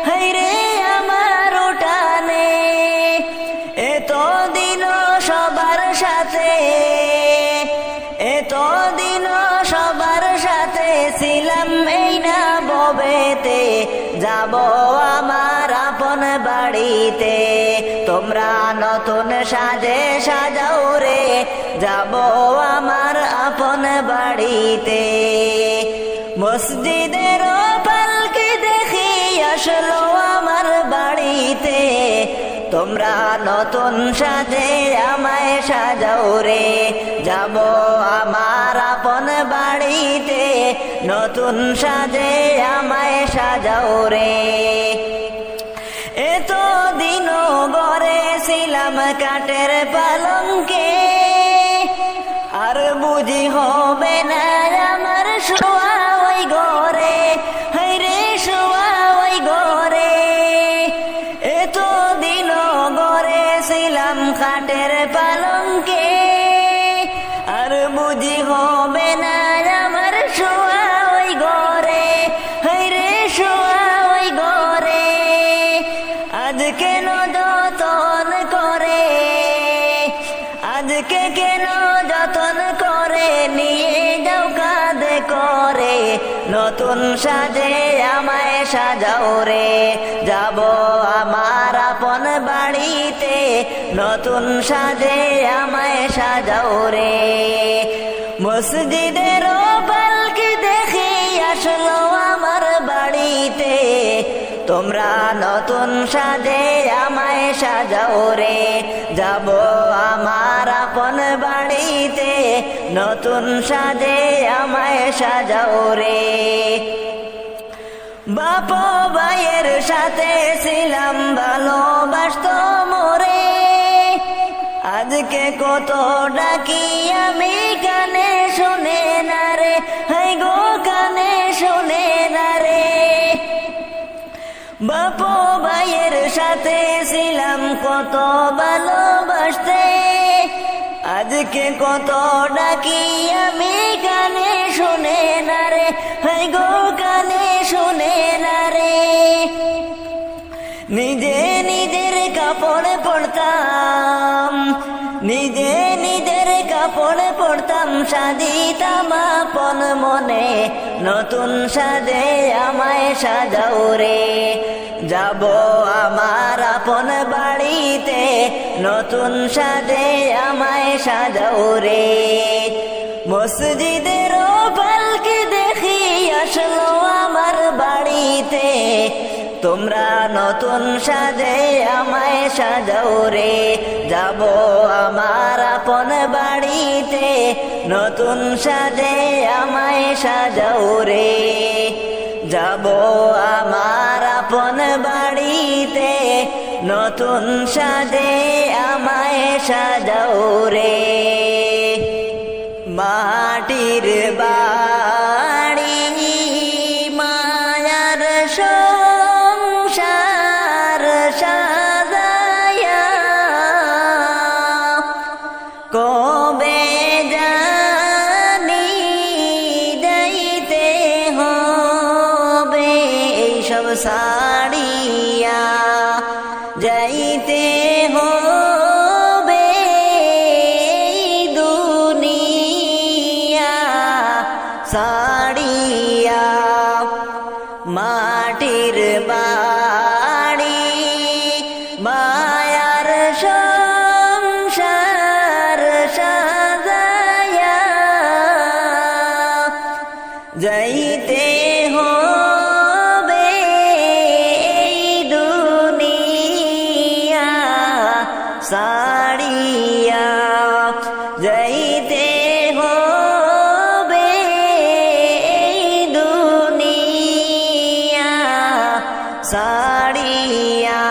হায়রে আমার উঠানে। এতদিন সবার সাথে, এতদিন সবার সাথে ছিলাম এই না ববেতে, যাব আমার আপন বাড়িতে, তোমরা নতুন সাজে সাজাও রে। যাব আমার আপন বাড়িতে। মসজিদের পালকি দেখি আসলো আমার বাড়িতে, তোমরা নতুন সাজে আমায় সাজাও রে। যাব আমার আপন বাড়িতে, নতুন সাজে আমায় সাজাও রে। এতদিন গড়ে ছিলাম কাঠের পালঙ্কে, আর বুঝি হবে না আমার শোয়া ওই ঘরে, হায়রে শোয়া ওই ঘরে। এতদিন গড়ে ছিলাম কাঠের পালঙ্কে, আর বুঝি হবে না আমার শোয়া ওই ঘরে, হায়রে শোয়া ওই ঘরে। আজ কেন যতন করে, আজকে কেন যতন করে নিয়ে যাও কাঁধে করে, নতুন সাজে আমায় সাজাও রে। যাব আমার আপন বাড়িতে, নতুন সাজে আমায় সাজাও রে। মসজিদের পালকি দেখি আসলো আমার বাড়িতে, তোমরা নতুন সাজে আমায় সাজাও রে। যাব আমার আপন বাড়িতে, নতুন সাজে আমায় সাজাও রে। বাপ ভাইয়ের সাথে ছিলাম ভালোবাসতো মোরে, আজকে কত ডাকি আমি কানে শুনে না রে, হাই গো কানে শুনে না রে। বাপ ভাইয়ের সাথে ছিলাম কত ভালোবাসতে, আজকে কত ডাকি আমি কানে শুনে না রে, হাই গো কানে শুনে না রে। নিজে নিজের কাপড় পরতাম, নিজে নিজের কাপড় পরতাম, সাজিতাম আপন মনে, নতুন সাজে আমায় সাজাও রে। যাব আমার আপন বাড়িতে, নতুন সাজে আমায় সাজাও রে। মসজিদের পালকি দেখি আসলো আমার বাড়িতে, তোমরা নতুন সাজে আমায় সাজাও রে। যাব আমার আপন বাড়িতে, নতুন সাজে আমায় সাজাও রে। যাব আমার আপন বাড়িতে, নতুন সাজে আমায় সাজাও রে। মাটির বাড়ি মায়ার সংসার সাজায়া, কবে জানি যাইতে হবে এইসব সাড়িয়া, যাইতে হবে দুনিয়া সাড়িয়া। মাটির বাড়ি মায়ার সংসার সাজায়া, যাইতে হবে দুনিয়া সাড়িয়া, যাইতে হবে দুনিয়া সাড়িয়া।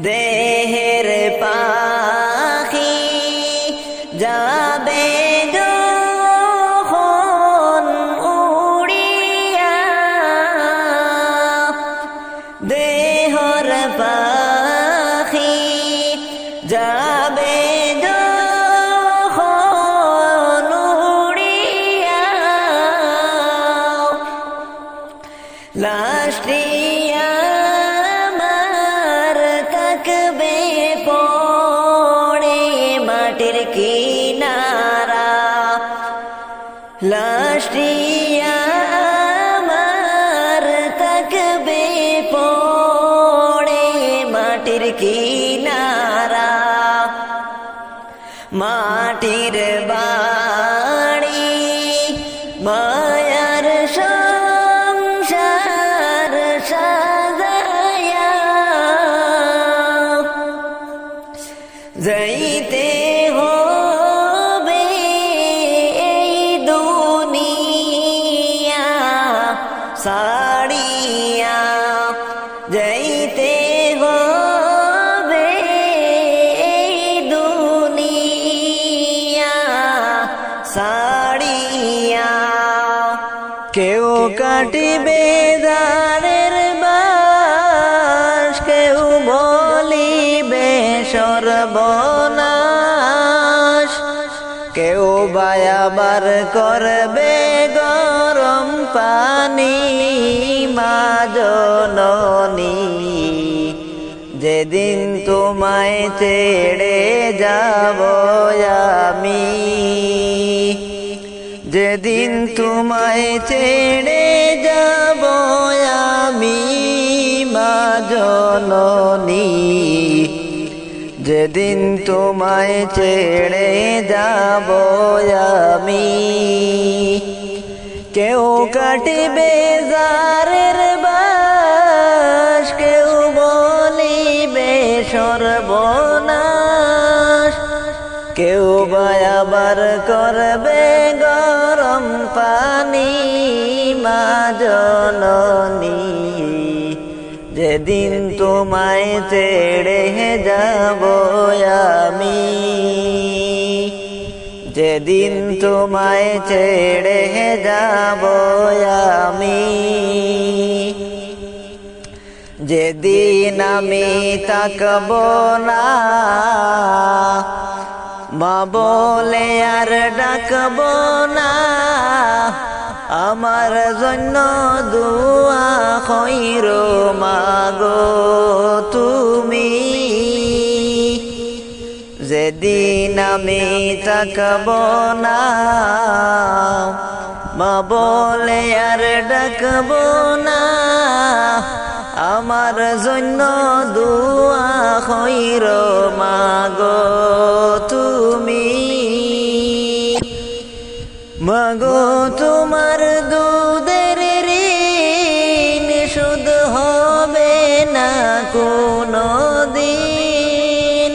দেহের পাখি যাবে যখন উড়িয়া, দেহর পাখি যাবে যখন উড়িয়া, লাশটি আমার থাকবে পড়ে মাটির কিনারা, লাশটি আমার থাকবে পড়ে মাটির কিনারা। মাটির বাড়ি মায়ার সংসার সাজায়া, যাইতে হবে দুনিয়া সাড়িয়া, যাইতে হবে দুনিয়া সাড়িয়া। কেউ কাটিবে দারের বাস, কেউ বলিবে সর্বনাশ, কেউ বায়াবার করবে গরম পানি মা জননী। যেদিন তোমায় ছেড়ে যাব আমি, যেদিন তোমায় ছেড়ে যাব আমি মা জননী, যেদিন তোমায় ছেড়ে যাব আমি। কেউ কাটিবে জারের বাস, কেউ বলিবে সর্বনাশ, কেউ বায়াবার করবে গরম পানি মা জননী। যেদিন তোমায় ছেড়ে যাব আমি, যেদিন তোমায় ছেড়ে যাব আমি, যেদিন আমি থাকব না মা বলে আর ডাকব না, আমার জন্য দুয়া কইরো মাগো তুমি। যেদিন আমি তাকাব না, মা বলে আর ডাকব না, আমার জন্য দুয়া কইরো মাগো তুমি। মাগো তোমার দুধের ঋণ শোধ হবে না কোনো দিন।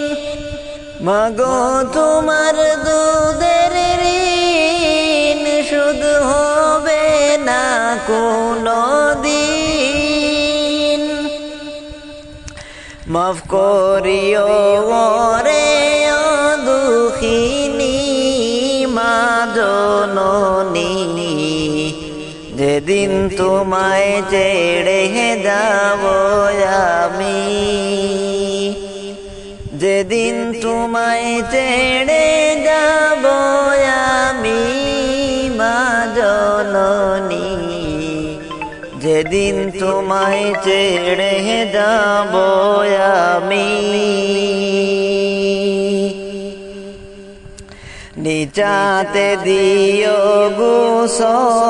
মাগো তোমার দুধের ঋণ শোধ হবে না কোনো দিন। মাফ করিও রে দুঃখিনী মা জননী, যেদিন তোমায় ছেড়ে যাব আমি। যেদিন তোমায় ছেড়ে যাব আমি মা জননী, যেদিন তোমায় ছেড়ে যাব আমি। নিচাতে দিও গোসল,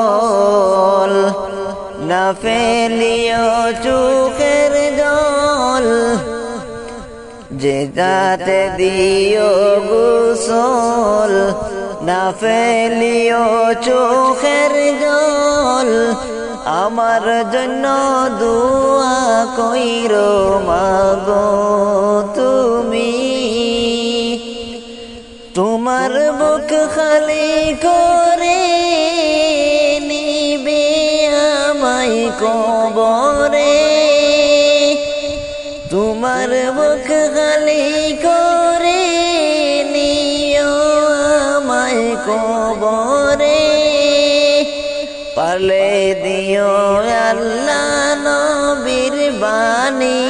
না ফেলিও চোখের জল। যেটাতে দিও গোসল, না ফেলিও চোখের জল। আমার জন্য দুয়া কইরো মাগো তুমি। তোমার বুক খালি করে নিবে আমায় কবরে। তোমার বুক খালি করে নিও আমায় কবরে। পারলে দিও আল্লাহ নবীর বাণী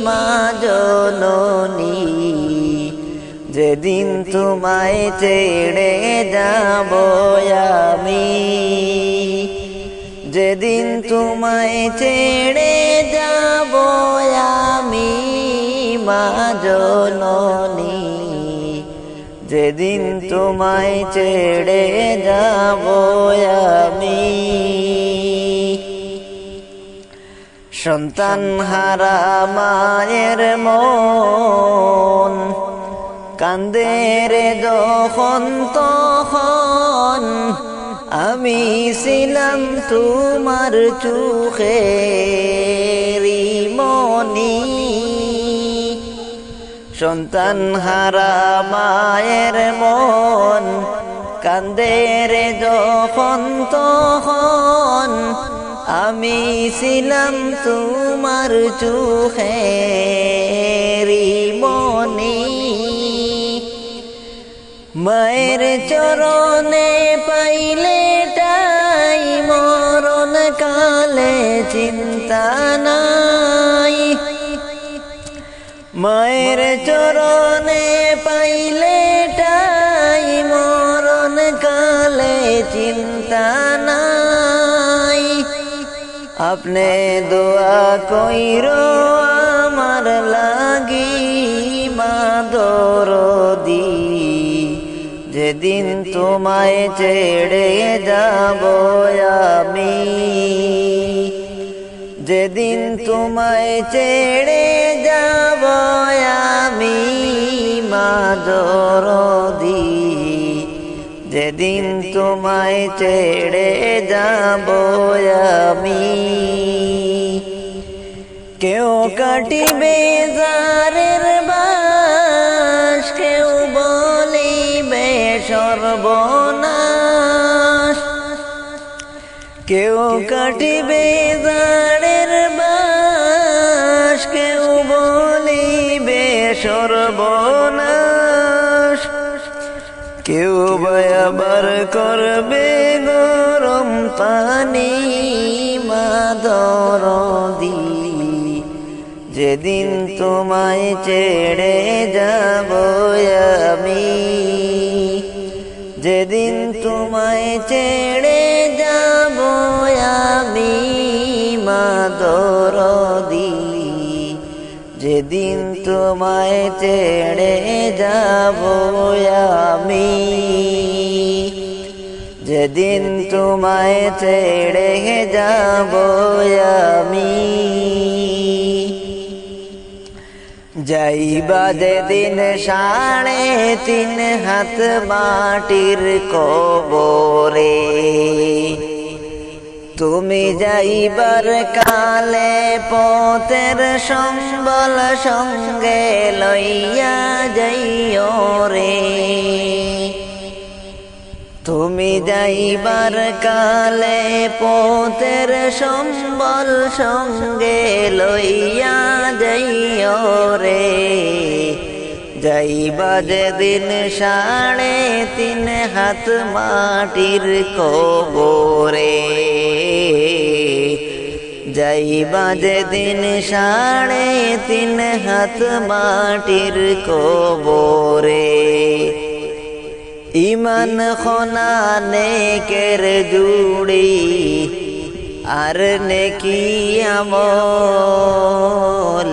মা জননী, যেদিন তোমায় ছেড়ে যাব আমি। যেদিন তোমায় ছেড়ে যাব আমি মা জননী, যেদিন তোমায় ছেড়ে যাব আমি। সন্তান হারা মায়ের মন কান্দে রে যখন তখন, আমি ছিলাম তোমার চোখেরই মনি। সন্তান হারা মায়ের মন কান্দে রে যখন তখন, আমি ছিলাম তোমার চোখেরই মনি। মায়ের চরণে পাইলে টাই মরণ কালে চিন্তা নাই। মায়ের চরণে পাইলে টাই মরণ কালে চিন্তা নাই। আপনি দোয়া কইরো আমার লাগি মা দরদি, যেদিন তোমায় ছেড়ে যাব আমি। যেদিন তোমায় ছেড়ে যাব আমি মা দরদি, যেদিন তোমায় ছেড়ে যাব আমি। কেউ কাটিবে জারের বাস, কেউ বলিবে সর্বনাশ। কেউ কাটিবে জারের বাস, কেউ বলিবে সর্বনাশ। কেউ আবার করবে গরম পানি মা দরদি, যেদিন তোমায় ছেড়ে যাব আমি, যেদিন তোমায় ছেড়ে যাব আমি মা দরদি, যেদিন তোমায় ছেড়ে যাব আমি, যেদিন তোমায় ছেড়ে যাব আমি, যাইবা যেদিন 3.5 হাত মাটির কবরে, তুমি যাইবার কালে পথের সম্বল সঙ্গে লইয়া যাইও রে, তুমি যাইবার কালে পথের সম্বল সঙ্গে লইয়া যাইও রে, যাইবা যেদিন 3.5 হাত মাটির কবরে, যাইবা যেদিন 3.5 হাত মাটির কবরে, ইমান খোনা নেকের জুড়ি আর নেকি আমল,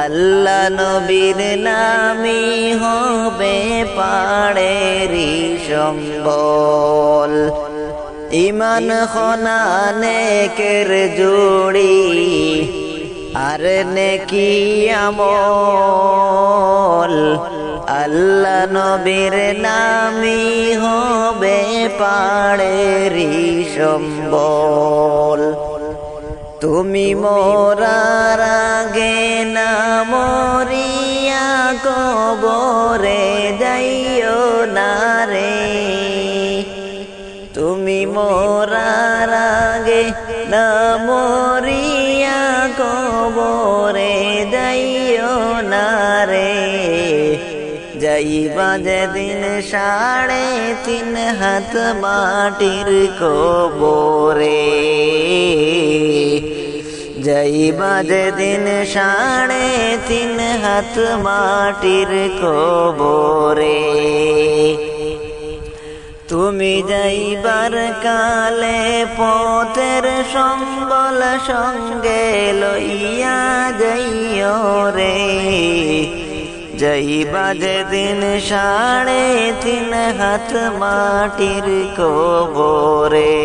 আল্লাহ নবীর নামই হবে পাড়েরি সম্বল, ইমান খোনা নেকের জুড়ি আর নেকি আমল, আল্লাহ নবীর নামই হবে পাড়েরি সম্বল। তুমি মরার আগে না মরিয়া কবরে যাইও না রে, তুমি মরার আগে না মরিয়া কবরে যাইও না রে, যাইবা যেদিন 3.5 হাত মাটির কবরে, যাইবা যেদিন 3.5 হাত মাটির কবরে, তুমি যাইবার কালে পথের সম্বল সঙ্গে লইয়া যাইও রে, যাইবা যেদিন 3.5 হাত মাটির কবরে,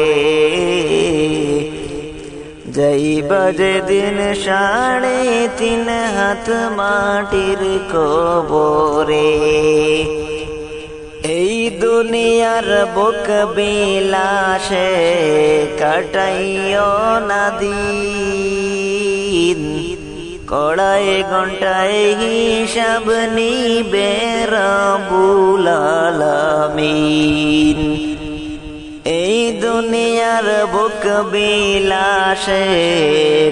যাইবা যেদিন 3.5 হাত মাটির কবরে, এই দুনিয়ার বুক বিলাসে কাটাইও না দিন, কড়াই ঘন্টায় হিসাব নিবে রব্বুল আলামিন, এই দুনিয়ার বুক বিলাসে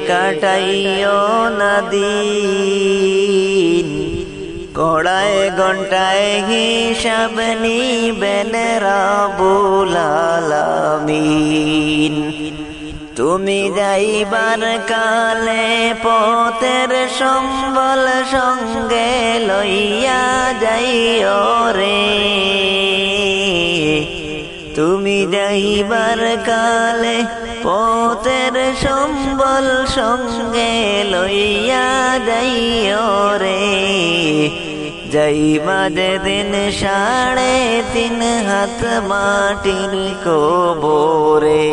কাটাইও না দিন, কড়াই ঘন্টায় হিসাব নিবেন রব্বুল আলামিন, তুমি যাইবার কালে পথের সম্বল সঙ্গে লইয়া যাইও রে, তুমি যাইবার কালে পথের সম্বল সঙ্গে লইয়া যাইও রে, যাইবা যেদিন 3.5 হাত মাটির কবরে,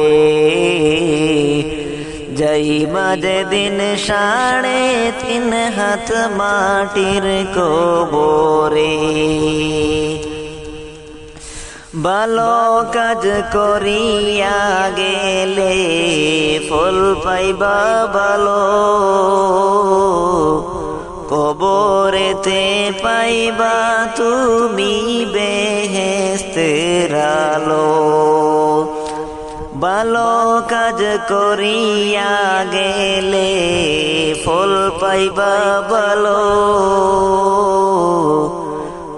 যাইবা যেদিন 3.5 হাত মাটির কবরে, ভালো কাজ করিয়া গেলে ফল পাইবা ভালো, কবরেতে পাইবা তুমি বেহেশতের আলো, ভালো কাজ করিয়া গেলে ফল পাইবা ভালো,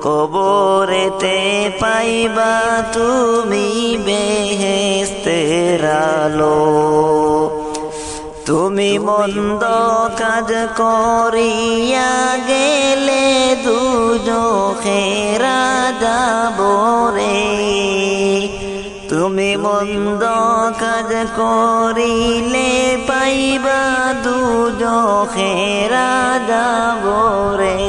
কবরেতে পাইবা তুমি বেহেশতের আলো, তুমি মন্দ কাজ করিয়া গেলে দুজখের আযাব রে। তুমি মন্দ কাজ করিলে পাইবা দুজখের আযাব রে।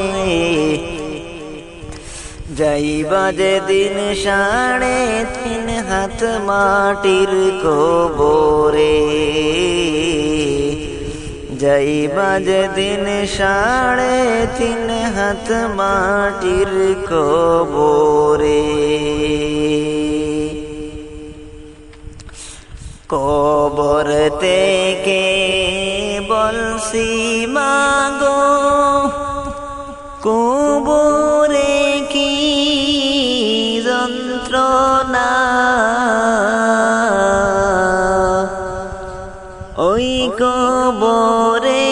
যাইবা যেদিন 3.5 হাত মাটির কবরে। যাইবা যেদিন 3.5 হাত মাটির কবরে। কবর থেকে বলছি মাগো কবরে কি যন্ত্রণা। ওই কবরে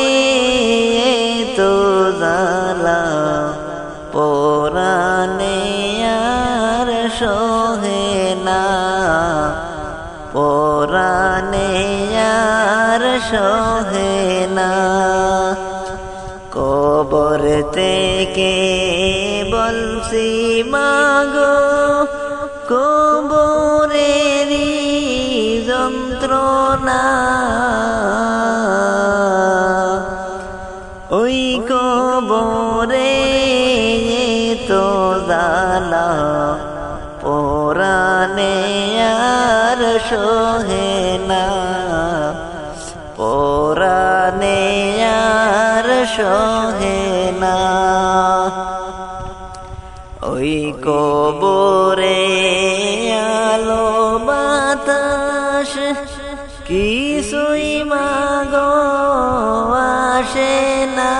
তো জ্বালা পরাণে আর সহে না। পরাণে আর সহে না। কবর থেকে বলছি মাগো কবরেরই যন্ত্রণা। ওই কবরে তো জ্বালা পরাণে আর সহে না। পরাণে আর সহে না। ওই কবরে আলো বাতাস কিছুই মাগো আসে না।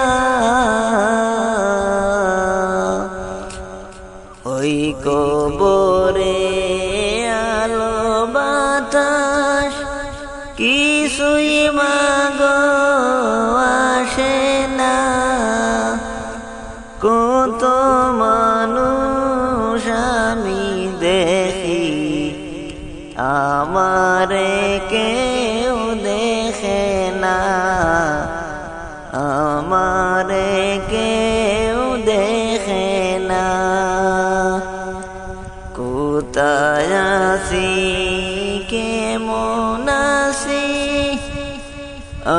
ওই কবরে আলো বাতাস কিছুই মাগো আসে না। কত মানুষ আমি দেখি আমারে কেউ দেখে না। আমারে কেউ দেখে না। কোথায় আছি কেমন আছি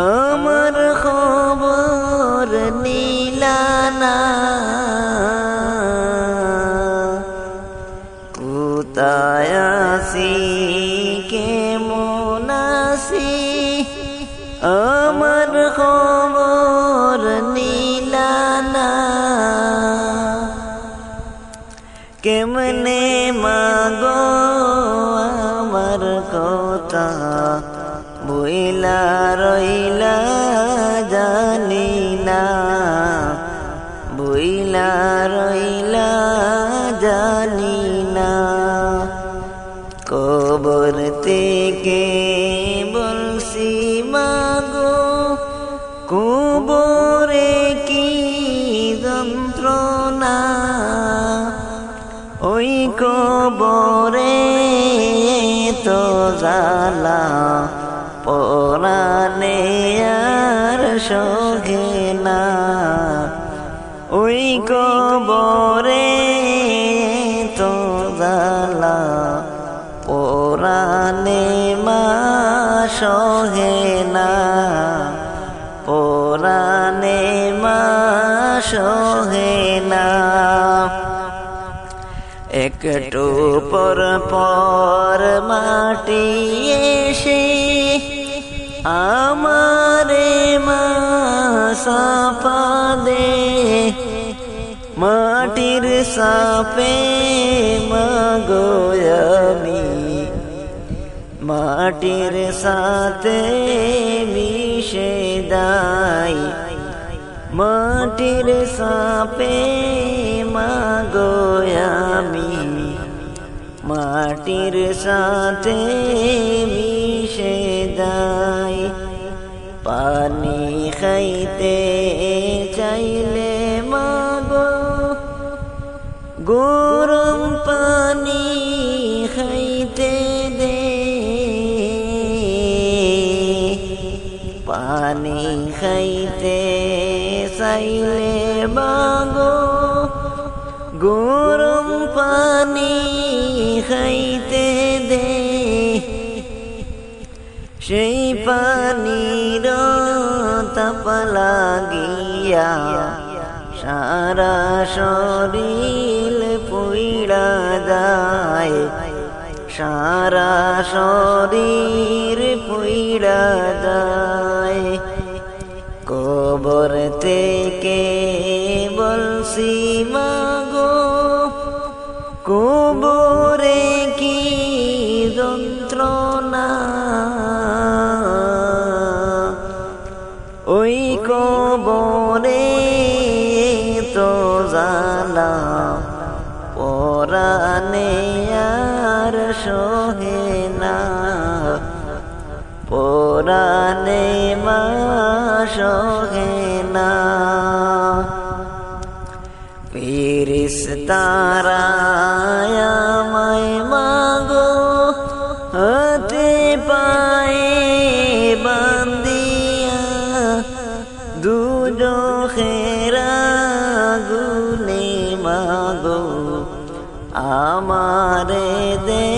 আমার খবর নিলা না। কোথায় আছি কেমন আছি আমার খবর নিলা না। কেমনে মাগো আমার কথা বইলা রইলা জানি না। বইলা রইলা জানি না। কবর থেকে বলছি মাগো কবরে কি যন্ত্রণা। ওই কবরে তো জ্বালা পরাণে আর সহে না। ওই কবরে তো জ্বালা পরাণে মা সহে না। পরাণে মা সহে না। একটু পর পর মাটি এসে আমারে মা সাপা দে। মাটির সাপে মাগো আমি মাটির সাথে মিশে যাই। মাটির সাপে মাগো আমি মাটির সাথে মিশে যাই। পানি খাইতে চাইলে মাগো গরম পানি খাইতে দে। গরম পানি খাইতে দে, সেই পানির তাপ লাগিয়া সারা শরীর পুইড়া যায়, সারা শরীর পুইড়া যায়। কবর থেকে বলছি মাগো, কবরে কি যন্ত্রণা, ওই কবরে তো জানা পরানে আর সহে না, পরানে মা সহে না। ফেরেশতারা আমায় মাগো হাতে পায়ে বান্ধিয়া দুজখের আগুনে মাগো আমারে দে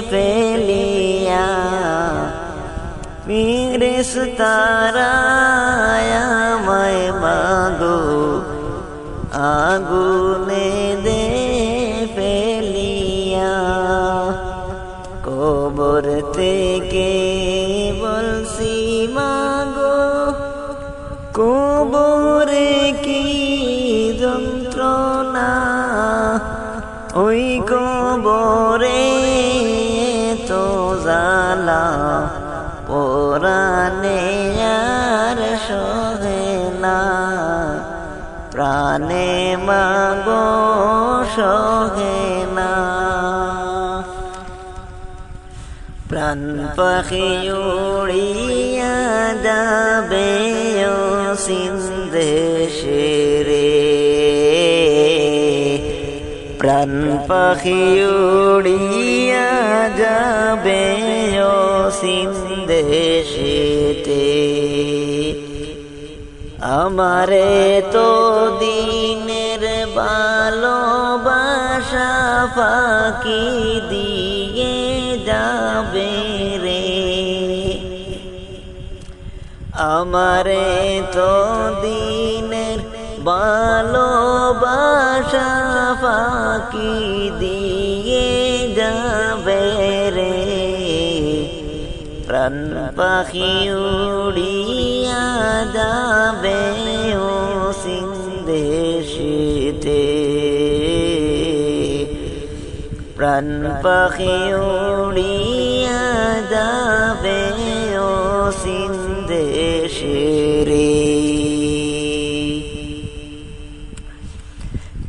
ফেলিয়া। ফেরেশতারা আমায় মাগো আগুনে দে ফেলিয়া। কবর থেকে বলছি মাগো, কবরে কি যন্ত্রণা, ওই কবরে তো জ্বালা পরানে আর সহে না, প্রাণে মাগো সহে না। প্রাণ পাখি উড়িয়া যাবে সিন্ধেশে রে, প্রাণ পাখি উড়িয়া যাবে সিন্ধেশেতে। আমারে তো দিনের ভালোবাসা ফাঁকি দিয়ে যাবে রে, আমারে তো দিনের ভালোবাসা ফাঁকি দিয়ে যাবে রে। প্রাণ পাখি উড়িয়া যাবে সিন্ধেশেতে, প্রাণ পাখি উড়িয়া যাবে সিন্ধেশে রে।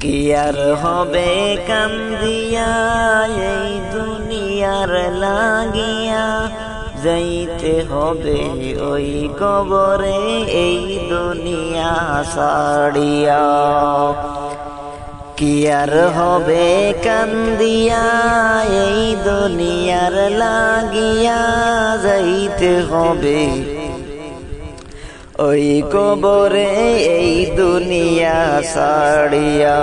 কি আর হবে কান্দিয়া এই দুনিয়ার লাগিয়া, যাইতে হবে ওই কবরে এই দুনিয়া ছাড়িয়া। কি আর হবে কান্দিয়া এই দুনিয়ার লাগিয়া, যাইতে হবে ওই কবরে এই দুনিয়া ছাড়িয়া,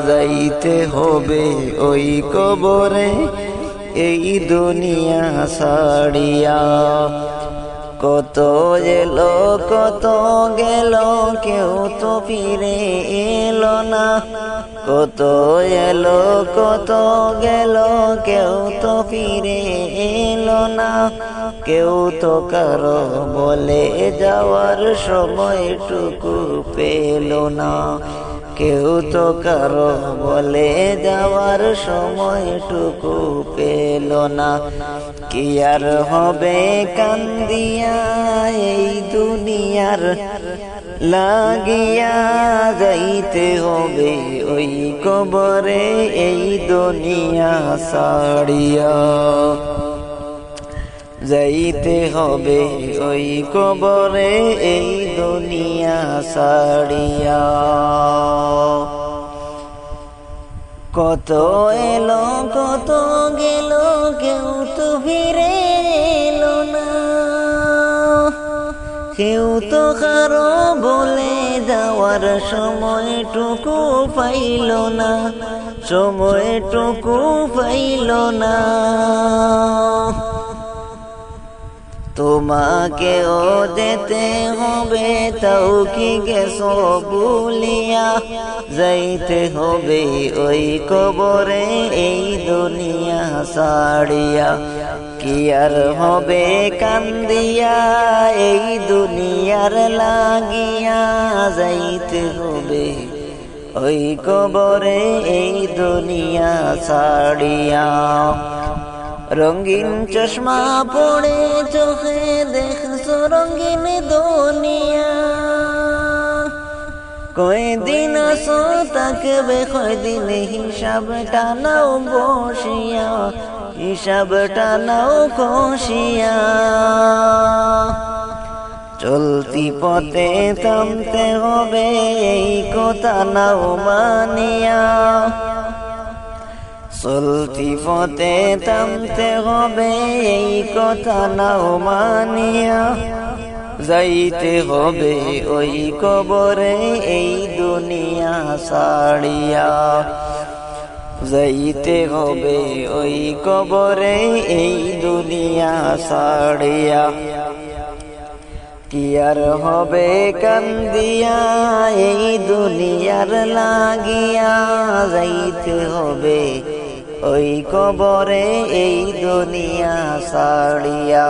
যাইতে হবে ওই কবরে এই দুনিয়া ছাড়িয়া। কত এলো কত গেল কেউ তো ফিরে এলো না, কত এলো কত গেল কেউ তো ফিরে এলো না। কেউ তো কারো বলে যাওয়ার সময়টুকু পেল না, কেউ তো কারো বলে যাওয়ার সময়টুকু পেল না। কি আর হবে কান্দিয়া এই দুনিয়ার লাগিয়া, যাইতে হবে ওই কবরে এই দুনিয়া ছাড়িয়া, যাইতে হবে ওই কবরে এই দুনিয়া ছাড়িয়া। কত এলো কত গেল কেউ তো ফিরে এলো না, কেউ তো কারো বলে যাওয়ার যাওয়ার সময়টুকু পাইল না, সময়টুকু পাইল না। তোমাকেও যেতে হবে, তাও কি গেছো বলিয়া, যাইতে হবে ওই কবরে এই দুনিয়া ছাড়িয়া। কি আর হবে কান্দিয়া এই দুনিয়ার লাগিয়া, যাইতে হবে ওই কবরে এই দুনিয়া ছাড়িয়া। রঙিন চশমা পড়ে চোখে দেখছো রঙিন দুনিয়া, কয়দিন আসো থাকবে কয়দিন হিসাবটা নাও বসিয়া, হিসাবটা নাও কষিয়া। চলতি পথে থামতে হবে এই কথা নাও মানিয়া, চলতি পথে থামতে হবে এই কথা নাও মানিয়া। যাইতে হবে ওই কবরে এই দুনিয়া ছাড়িয়া, যাইতে হবে ওই কবরে এই দুনিয়া ছাড়িয়া। কি আর হবে কান্দিয়া এই দুনিয়ার লাগিয়া, যাইতে হবে ওই কবরে এই দুনিয়া ছাড়িয়া,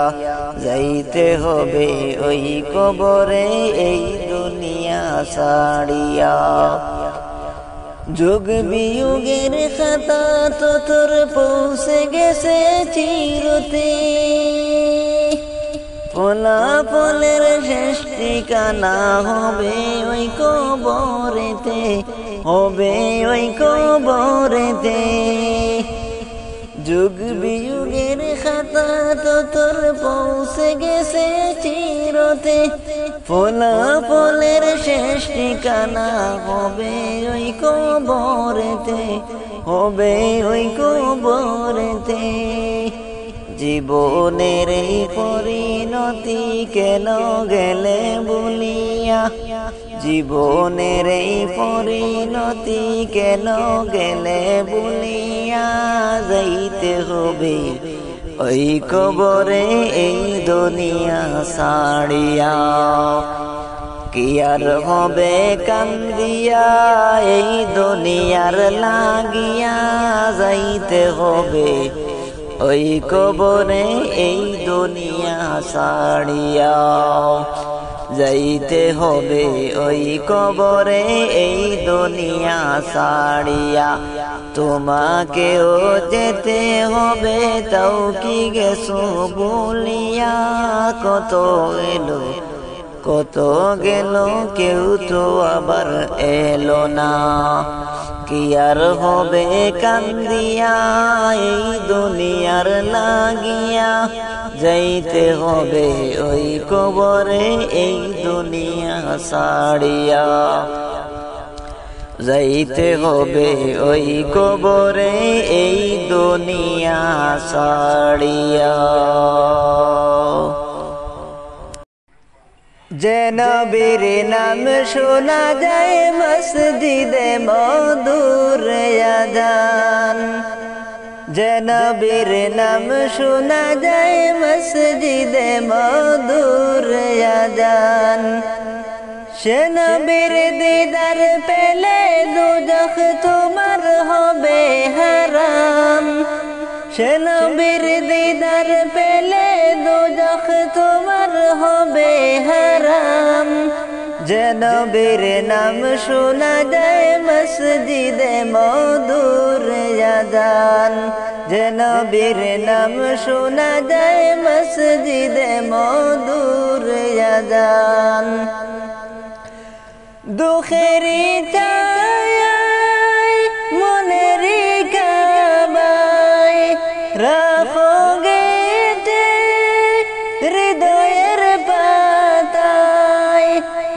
যাইতে হবে ওই কবরে এই দুনিয়া ছাড়িয়া। যুগ বিয়োগের খাতা তো তোর পৌঁছে গেছে চিরতে, ফলাফলের শেষ ঠিকানা হবে ওই কবরেতে, হবে ওই কবরেতে। যুগ বিয়োগের খাতা তো তোর পৌঁছে গেছে চিরতে, ফলাফলের শেষ ঠিকানা হবে ওই কবরেতে, হবে ওই কবরেতে। জীবনের এই পরিণতি কেন গেলে বলিয়া, জীবনের এই পরিণতি কেন গেলে বলিয়া, যাইতে হবে ওই কবরে এই দুনিয়া ছাড়িয়া। কি আর হবে কান্দিয়া এই দুনিয়ার লাগিয়া, যাইতে হবে ওই কবরে এই দুনিয়া ছাড়িয়া, যাইতে হবে ওই কবরে এই দুনিয়া ছাড়িয়া। তোমাকেও যেতে হবে, তাও কি গেছো বলিয়া, কত এলো কত গেল কেউ তো আবার এলো না। কি আর হবে কান্দিয়া এই দুনিয়ার লাগিয়া, যাইতে হবে ওই কবরে এই দুনিয়া ছাড়িয়া, যাইতে হবে ওই কবরে এই দুনিয়া ছাড়িয়া। যে নবীর নাম শোনা যায় মসজিদে মধুর আযান, যে নবীর নাম শোনা যায় মসজিদে মধুর আযান। সে নবীর দিদার পেলে দুজখ তোমার হবে হারাম, সে নবীর দিদার পেলে দুজখ তোমার হবে হারাম। যে নবীর নাম শোনা যায় মসজিদে মধুর আযান, যে নবীর নাম শোনা যায় মসজিদে মধুর আযান। দুঃখেরি ছায়ায় মনেরি কাবায় রাখো গেটে হৃদয়ের পাতায়,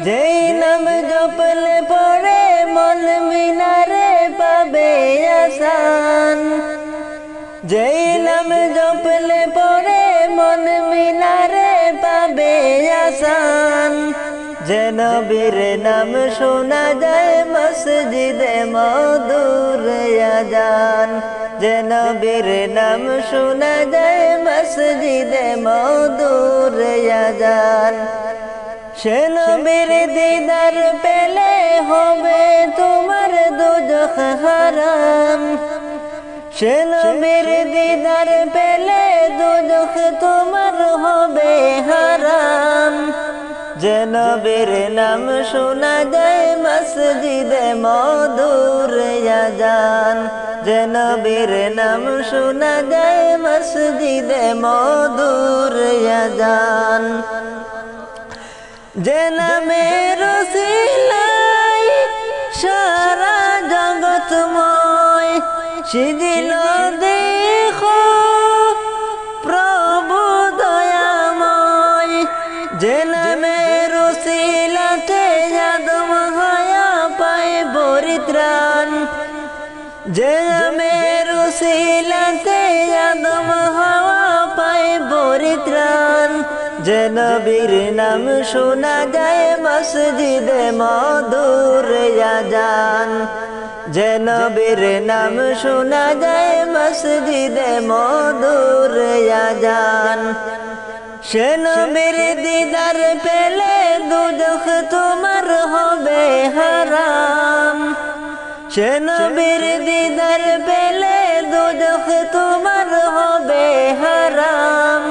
যেই নাম জপলে পড়ে মন মিনারে পাবে আসান, যেই নাম জপলে পড়ে মন মিনারে পাবে আসান। যে নবীর নাম শোনা যায় মসজিদে মধুর আযান যে নবীর নাম শোনা যায় মসজিদে মধুর আযান সে নবীর দিদার পেলে হবে তোমার দোজখ হারাম সে নবীর দিদার পেলে দোজখ তোমার হবে হারাম যে নবীর নাম শোনা যায় মসজিদে মধুর আযান যে নবীর নাম শোনা যায় মসজিদে মধুর আযান যে নামের উসিলায় সারা জগৎময় সিজিল দেখো প্রভু দয়াময় যে নামের উসিলাতে আদম হায়া পায় পরিত্রাণ যে নামের উসিলাতে আদম হাওয়া পায় পরিত্রাণ যে নবীর নাম শোনা যায় মসজিদে মধুর আযান যে নবীর নাম শোনা যায় মসজিদে মধুর আযান সে নবীর দিদার পেলে দোজখ তোমার হবে হারাম সে নবীর দিদার পেলে দোজখ তোমার হবে হারাম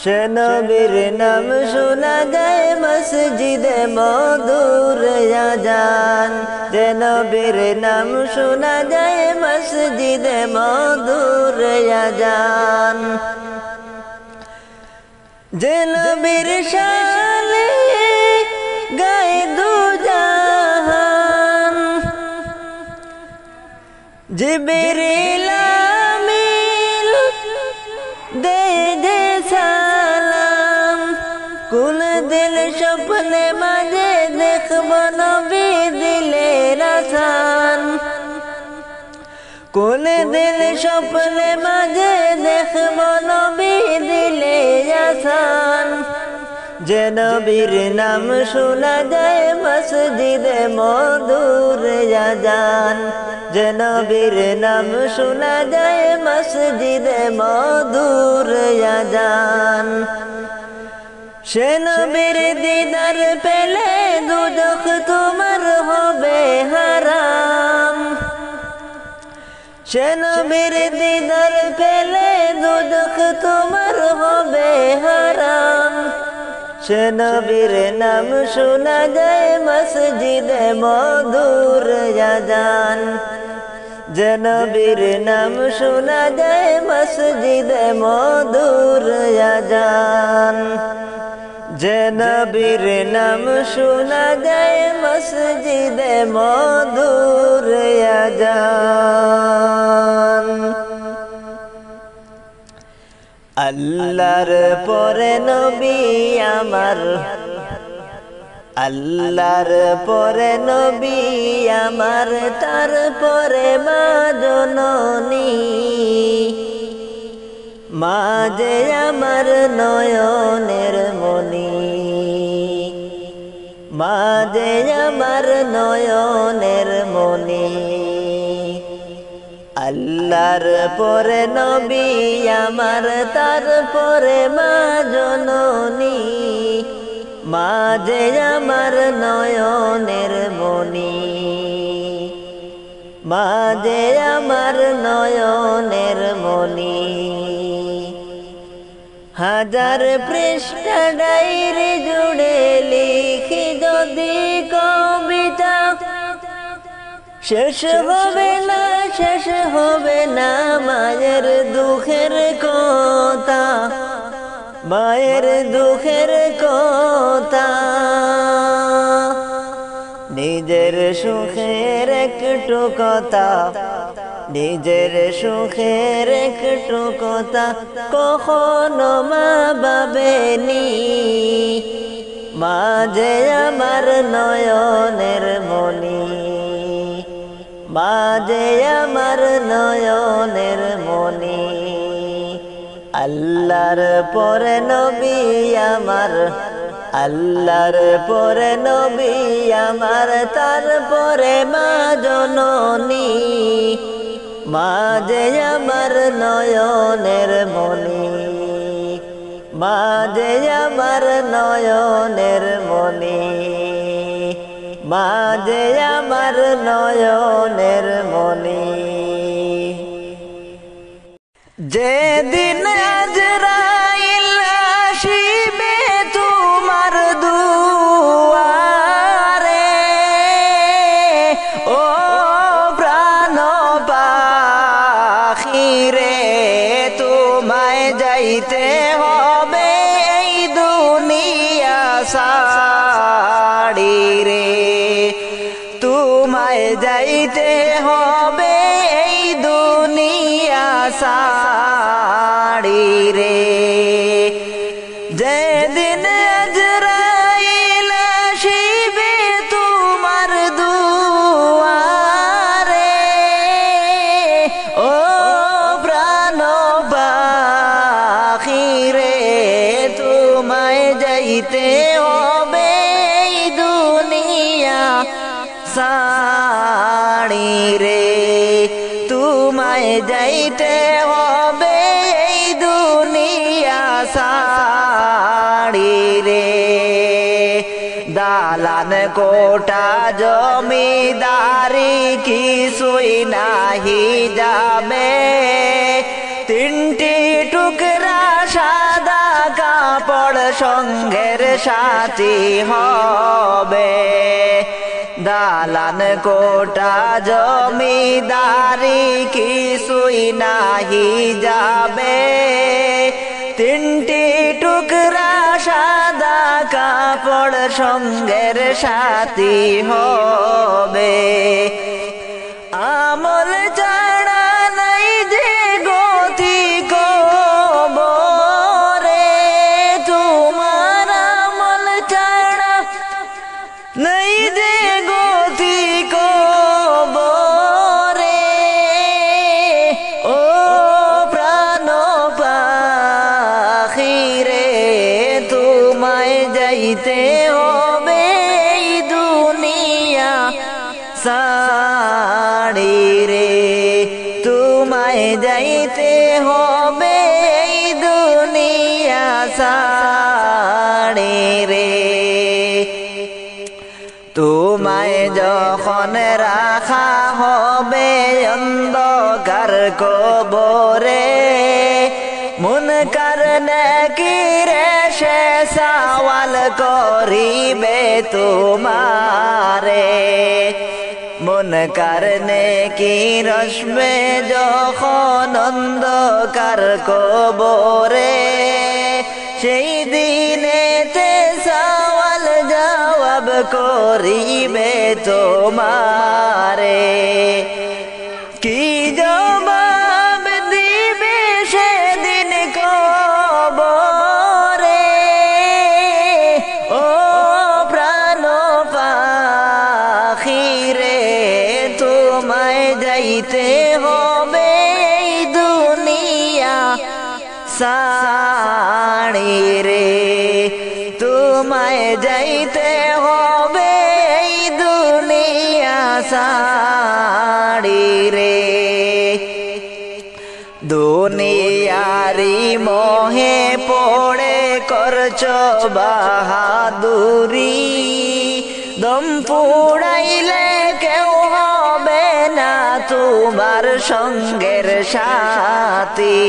সে নবীর নাম শোনা যায় মসজিদে মধুর আযান যে নবীর নাম শোনা যায় মসজিদে মধুর আযান যে নবীর শানে গায়ে দু জাহান জিবরিল আমিন দে দে সালাম কোন দিল স্বপ্নে মাঝে দেখব নবী দিলের আসান কোন দিল স্বপ্নে মাঝে দেখব নবী দিলের আসান যে নবীর নাম শোনা যায় মসজিদে মধুর আযান যে নবীর নাম শোনা যায় মসজিদে মধুর আযান সে নবীর দিদার পেলে দোজখ তোমার হবে হারাম সে নবীর দিদার পেলে দোজখ তোমার হবে হারাম সে নবীর নাম শোনা যায় মসজিদে মধুর আযান যে নবীর নাম শোনা যায় মসজিদে মধুর আযান যে নবীর নাম শোনা যায় মসজিদে মধুর আযান আল্লাহর পরে নবী আমার আল্লাহর পরে নবী আমার তারপরে মা জননী মা যে আমার নয়নের মনি মা যে আমার নয়নের মনি আল্লাহর পরে নবী আমার তারপরে মা জননী মা যে আমার নয়নের মনি মা যে আমার নয়নের মনি হাজার পৃষ্ঠা ডায়রি জুড়ে লিখি যদি কবিতা শেষ হবে না মায়ের দুঃখের কথা মায়ের দুঃখের কথা নিজের সুখের একটু কথা নিজের সুখের একটু কথা কখনো মা ভাবেনি মা যে আমার নয়নের মনি মা যে আমার নয়নের মনি আল্লাহর পরে নবী আমার আল্লাহর পরে নবী আমার, তারপরে মা জননী, মা যে আমার নয়নের মনি, মা যে আমার নয়নের মনি, মা যে আমার নয়নের মনি। যেদিন আজরাইল আসিবে তোমার দুয়ারে, ও প্রাণ পাখি রে, তোমায় যাইতে হবে এই দুনিয়া ছাড়ি রে, তোমায় যাইতে হবে এই দুনিয়া ছাড়ি রে। যেদিন আজরাইল আসিবে তোমার দুয়ারে, ও প্রাণ পাখি রে, তোমায় যাইতে হবে এই দুনিয়া ছাড়ি রে, তোমায় যাইতে হবে এই দুনিয়া ছাড়ি রে। দালান কোটা জমিদারি কিছুই নাহি যাবে, তিনটি টুকরা সাদা কাপড় সঙ্গের সাথী হবে। দালান কোটা জমিদারি কিছুই নাহি যাবে, তিনটি টুকরা সাদা কাপড় সঙ্গের সাথী হবে। আমল ছাড়া নাই যে গতি কবরে, তোমার আমল ছাড়া নাই যে গতি কবরে, ও প্রাণ পাখি রে, তোমায় যাইতে হবে এই দুনিয়া ছাড়ি রে, তোমায় যাইতে হবে এই দুনিয়া ছাড়ি রে। তোমায় যখন রাখা হবে অন্ধকার কবরে, মুনকার নাকির সে সওয়াল করিবে তোমারে, মুনকার নাকির আসবে যখন অন্ধকার কবরে, সেই দিনেতে সওয়াল জবাব করিবে তোমারে। কি জবাব দিবে সেদিন কবরে, ও প্রাণ পাখি রে, তোমায় যাইতে হবে এই দুনিয়া ছাড়ি রে, তোমায় যাইতে হবে এই দুনিয়া ছাড়ি রে। দুনিয়ারি মোহে পড়ে করছো বাহাদুরি, দম পুড়াইলে কেউ হবে না তোমার সঙ্গের সাথী।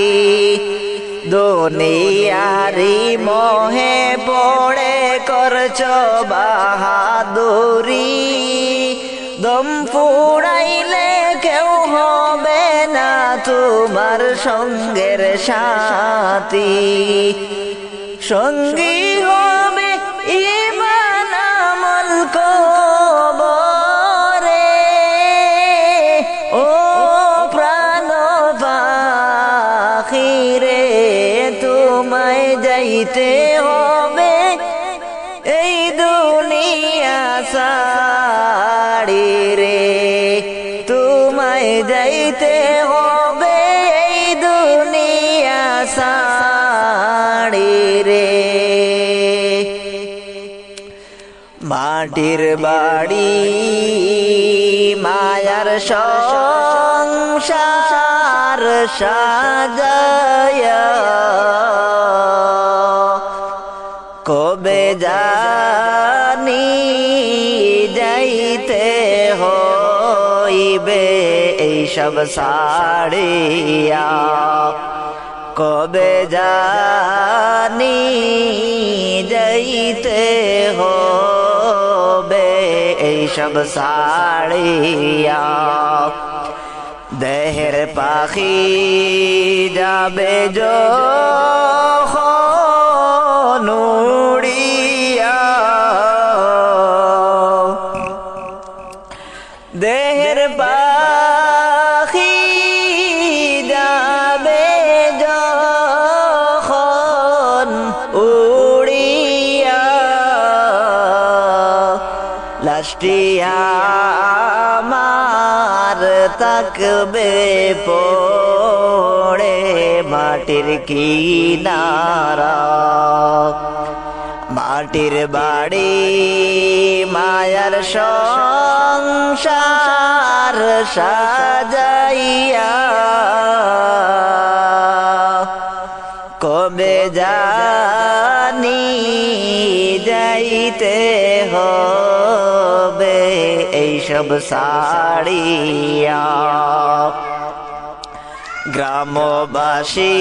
দুনিয়ারি মোহে পড়ে করছো বাহাদুরি, দম পুড়াইলে কেউ হবে না তোমার সঙ্গের সাথী। সঙ্গী হবে ঈমান আমল কবরে, ও প্রাণ পাখি রে, তোমায় যাইতে হবে এই দুনিয়া ছাড়ি রে, তোমায় যাইতে হবে এই দুনিয়া ছাড়ি রে। মাটির বাড়ি মায়ার সংসার সাজায়া কবে জানি যাইতে হইবে এইসব ছাড়িয়া কবে জানি যাইতে হবে এইসব ছাড়িয়া দেহের পাখি যাবে যখন উড়িয়া দেহের পাখি যাবে যখন উড়িয়া লাশটি আমার থাকবে পড়ে মাটির কিনারা মাটির বাড়ি মায়ার সংসার সাজাইয়া কবে জানি যাইতে হবে এইসব ছাড়িয়া গ্রামবাসী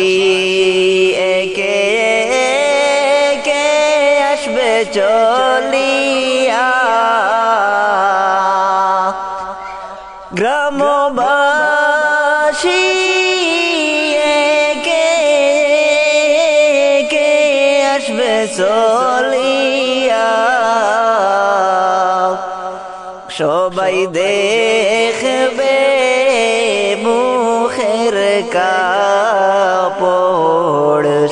একে একে আসবে চলিয়া গ্রামবাসী একে একে আসবে চলিয়া সবাই দেখবে মুখের কাপড়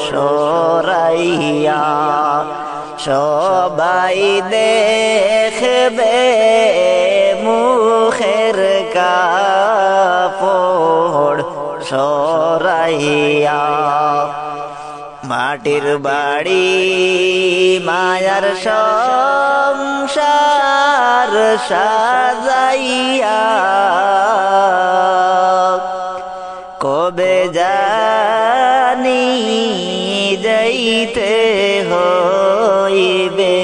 সরাইয়া সবাই দেখবে মুখের কাপড় সরাইয়া মাটির বাড়ি মায়ার সংসার সাজাইয়া কবে জানি যাইতে হইবে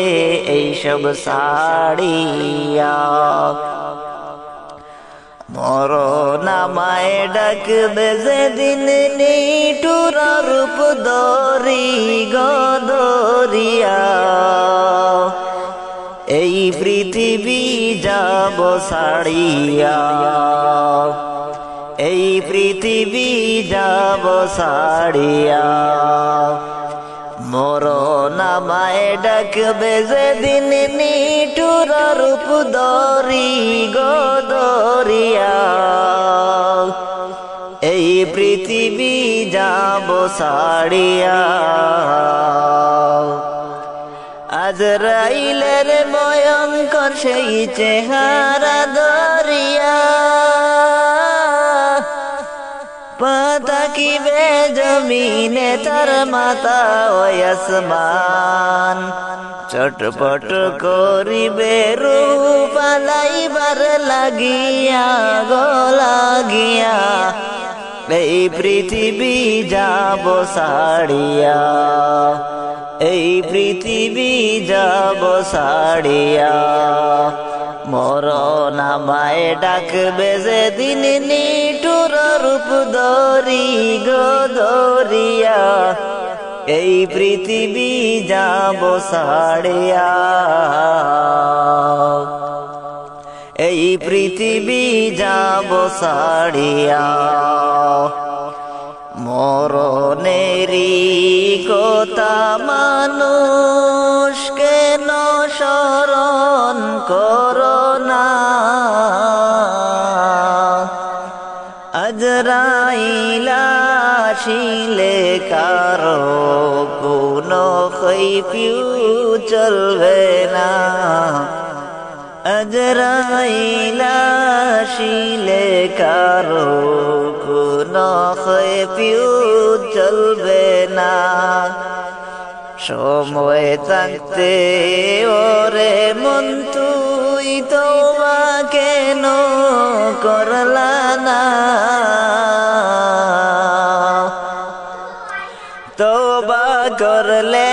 এইসব ছাড়িয়া মরণ আমায় ডাকবে যেদিন নিঠুর রূপ ধরি গদরিয়া এই পৃথিবী যাব ছাড়িয়া এই পৃথিবী যাব ছাড়িয়া মরণ আমায় ডাকবে যেদিন নিঠুর রূপ ধরি গদরিয়া এই পৃথিবী যাব ছাড়িয়া আজরাইলের ভয়ঙ্কর সেই চেহারা ধরিয়া পাতা কি বে জমিনে তার মাতা ও আসমান চটপট করিবে রূপ আলাইবার লাগিয়া গো লাগিয়া এই পৃথিবী যাব ছাড়িয়া এই পৃথিবী যাব ছাড়িয়া মরণ আমায় ডাকবে যেদিন নিঠুর রূপ ধরি গদরিয়া এই পৃথিবী যাব ছাড়িয়া এই পৃথিবী যাব ছাড়িয়া মরণেরই কথা মানুষ কেন স্মরণ করো না আজরাইল আসিলে কারো কোনো কৈফিউ চলবে না আজরাইল আসিলে কারো কোনো কৈফিউ চলবে না সময় থাকতে ওরে মন তুই তওবা কেন করলা না তওবা করলে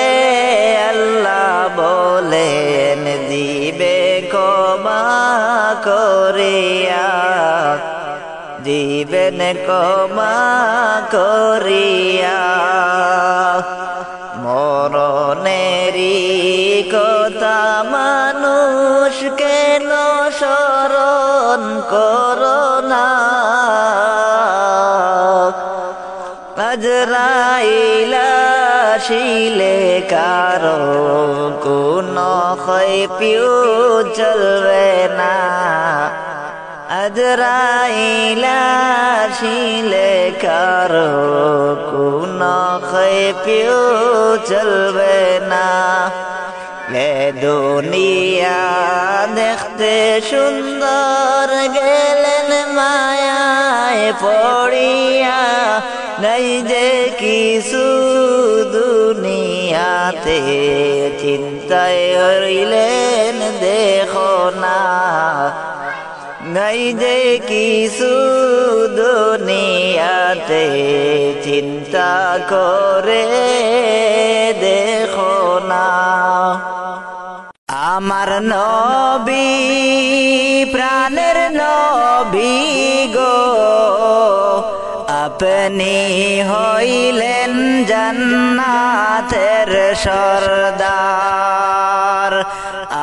আল্লাহ বলেন দিবে ক্ষমা করিয়া দিবেন ক্ষমা করিয়া মরণেরই কথা মানুষ কেন স্মরণ করো না আজরাইল আসিলে কারো কোনো ক্ষয়পিউ চলবে না আজরাইল আসিলে কারো কোনো ক্ষয়পিউ চলবে না এ দুনিয়া দেখতে সুন্দর গেলেন মায়ায় পড়িয়া নাই যে কিছু দুনিয়াতে চিন্তায় হইলেন দেখো না নাই যে কিছু দুনিয়াতে চিন্তা করে দেখো না আমার নবী প্রাণের নবী গো আপনি হইলেন জান্নাতের সরদার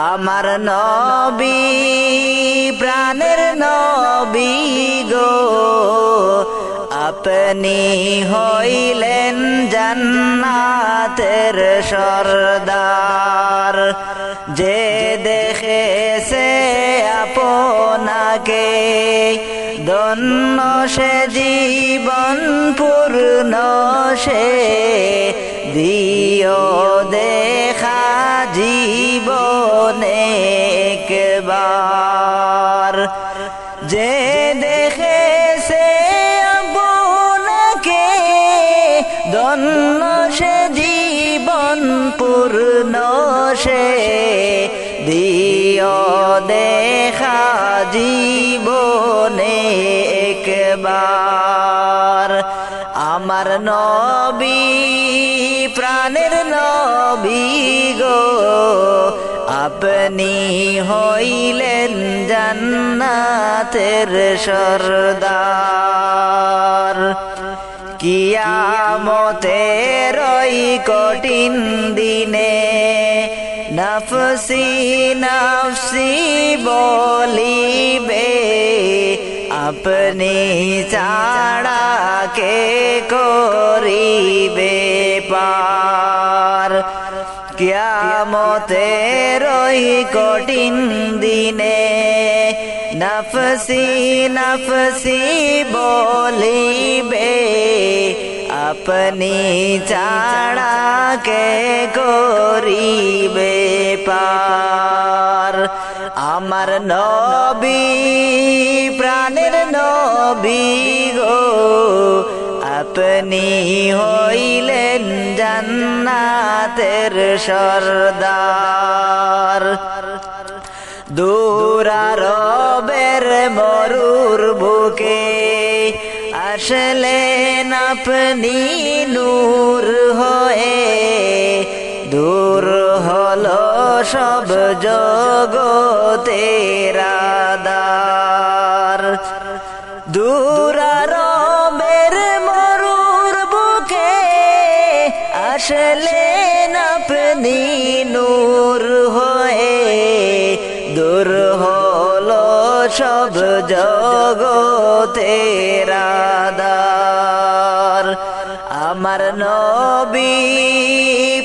আমার নবী প্রাণের নবী গো আপনি হইলেন জান্নাতের সরদার যে দেখেছে আপনাকে ধন্য সে জীবন পূর্ণ সে দিও দেখা জীবনে একবার যে দেখেছে আপনাকে ধন্য সে জীবন পূর্ণ সে দিও দেখা জীবনে একবার আমার নবী প্রাণের নবী গো আপনি হইলেন জান্নাতের সরদার কিয়ামতের ওই কঠিন দিনে নফসি নফসি বলিবে আপনি ছাড়া কে করিবে পার কিয়ামতের ওই কঠিন দিনে নফসি নফসি বলিবে আপনি ছাড়া কে করিবে পার আমার নবী প্রাণের নবী গো আপনি হইলেন জান্নাতের সরদার দূরারবের মরুর বুকে আসলেন আপনি নূর হয়ে দূর হলো সব জগতের আধার দূরারবের মরুর বুকে আসলেন আপনি নূর হয়ে দূর হলো সব জগতের আধার আমার নবী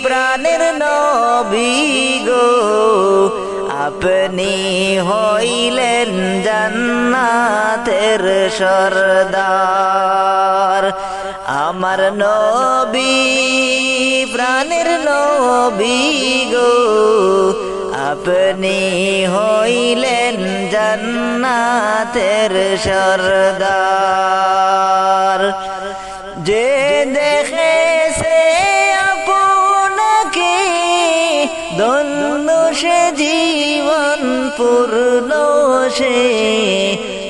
প্রাণের নবী গো আপনি হইলেন জান্নাতের সরদার আমার নবী প্রাণের নবী গো আপনি হইলেন জান্নাতের সরদার যে দেখেছে আপনাকে পূর্ণ সে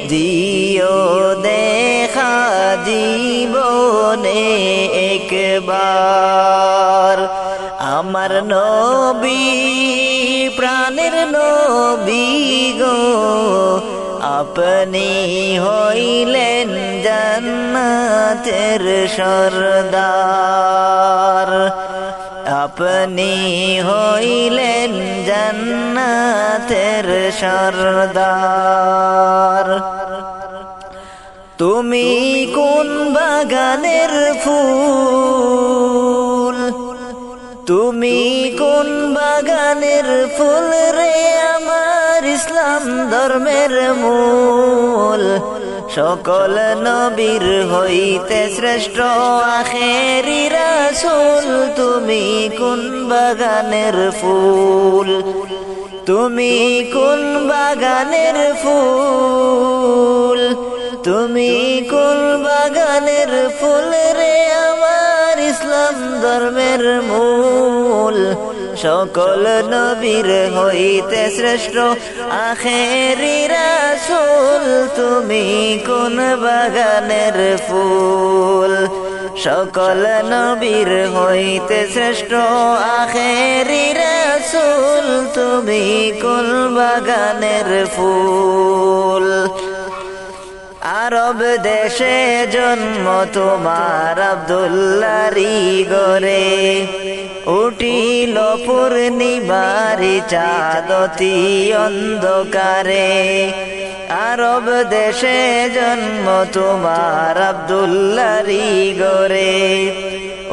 দিও দেখা জীবনে একবার আমার নবী প্রাণের নবী গো আপনি হইলেন জান্নাতের সরদার আপনি হইলেন জান্নাতের সরদার তুমি কোন বাগানের ফুল তুমি কোন বাগানের ফুল রে আমার ইসলাম ধর্মের মূল সকল নবীর হইতে শ্রেষ্ঠ আখেরি রাসূল তুমি কোন বাগানের ফুল তুমি কোন বাগানের ফুল তুমি কোন বাগানের ফুল রে আমার ইসলাম ধর্মের মূল সকল নবীর হইতে শ্রেষ্ঠ আখেরি রাসূল তুমি কোন বাগানের ফুল সকল নবীর হইতে শ্রেষ্ঠ আখেরি রাসূল তুমি কোন বাগানের ফুল আরব দেশে জন্ম তোমার আব্দুল্লাহরি গরে উঠিল পূর্ণিমারি চাঁদতি অন্ধকারে আরব দেশে জন্ম তোমার আব্দুল্লাহরি গরে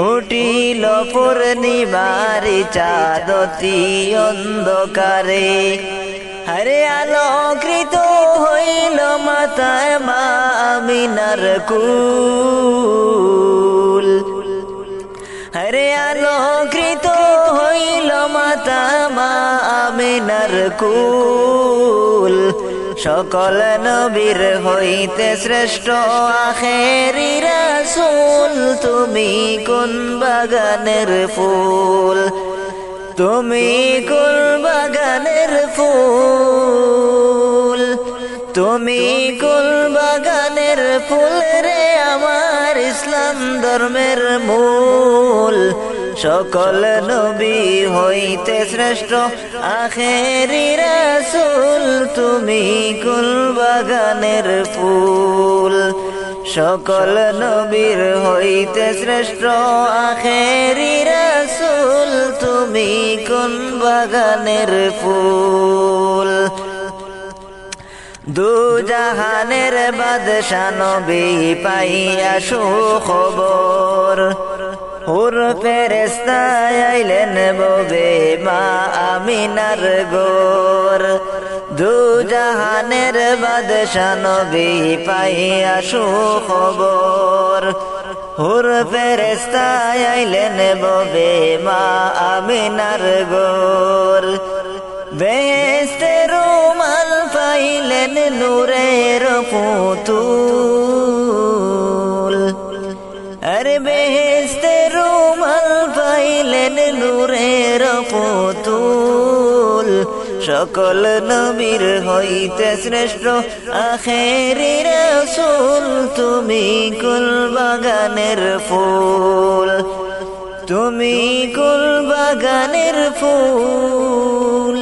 উঠিল পূর্ণিমারি চাঁদতি অন্ধকারে হরে আলোকৃত হইল মাতায় মা আমিনার কুল হরে আলোকৃত হইল মাতা মা আমিনার কুল সকল নবীর হইতে শ্রেষ্ঠ আখেরি রাসূল তুমি কোন বাগানের ফুল তুমি কোন বাগানের ফুল তুমি কোন বাগানের ফুল রে আমার ইসলাম ধর্মের মূল সকল নবী হইতে শ্রেষ্ঠ আখেরি রাসূল তুমি কোন বাগানের ফুল সকল নবীর হইতে শ্রেষ্ঠ আখেরি রাসূল তুমি কোন বাগানের ফুল দু জাহানের বাদশা নবী পাইয়া সুখবর হুর ফেরেশতা আইলেন ববে মা আমিনার গোর দু জাহানের বাদশা নবী পাইয়া সুখবর হুর ফেরেশতা আইলেন ববে মা আমিনার গোর বেহেশতের রুমাল পাইলেন নূরের পুতুল আরে বেহেশতের রুমাল পাইলেন নূরের পুতুল সকল নবীর হইতে শ্রেষ্ঠ আখেরি রাসূল তুমি কুল বাগানের ফুল তুমি কুল বাগানের ফুল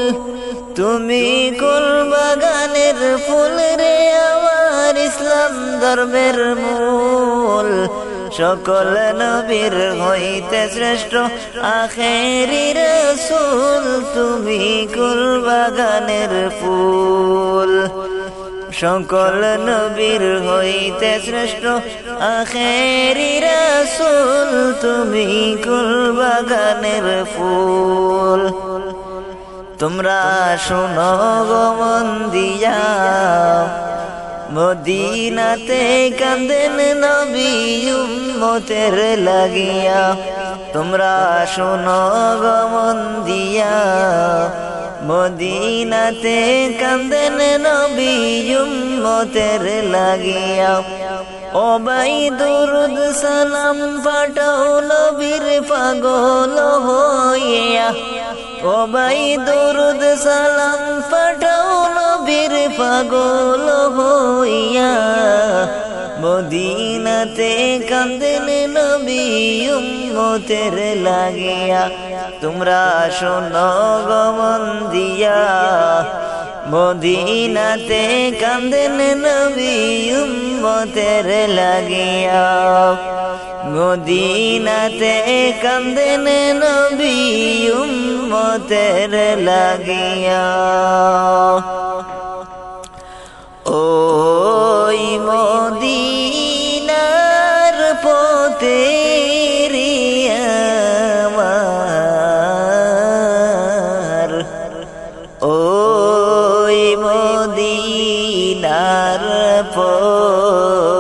তুমি কুল বাগানের ফুল রে আমার ইসলাম ধর্মের মূল সকল নবীর হইতে শ্রেষ্ঠ আখেরি রাসূল তুমি কুল বাগানের ফুল সকল নবীর হইতে শ্রেষ্ঠ আখেরি রাসূল তুমি কুল বাগানের ফুল তোমরা শোনো গো মন দিয়া মদিনাতে কাঁদেন নবী উম্মতের লাগিয়া তোমরা শোনো গো মন দিয়া মদিনাতে কাঁদেন নবী উম্মতের লাগিয়া ও ভাই দুরুদ সালাম পাঠাও নবীর পাগল হইয়া ও ভাই দুরুদ সালাম পাঠাও পাগল হইয়া মদিনাতে কান্দেন নবী উম্মতের লাগিয়া তোমরা শোনো গো মন দিয়া মদিনাতে কান্দেন নবী উম্মতের লাগিয়া মদিনাতে কান্দেন নবী উম্মতের লাগিয়া ওই মদিনার পথে আমার ওই মদিনার পথে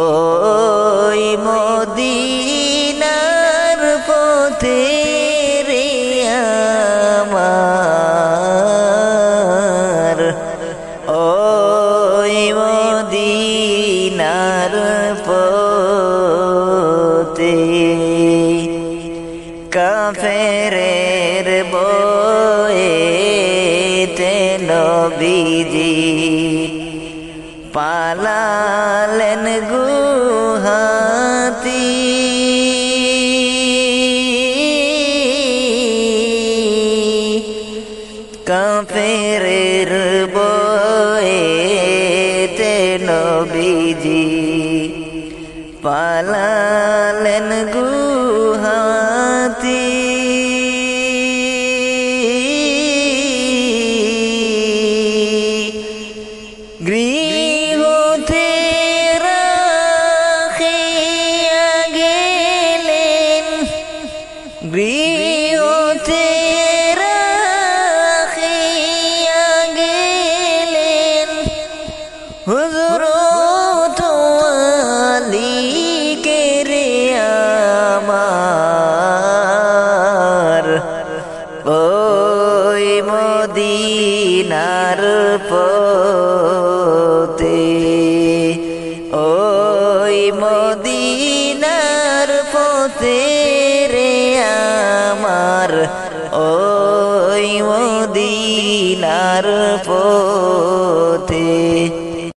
ওই মদিনার পথে রে আমার ওই মদিনার পথে কাফেরের বয়েতে নবীজি পালালেন গুহাতি কাফেরের বয়েতে নবীজি পালালেন গুহাতি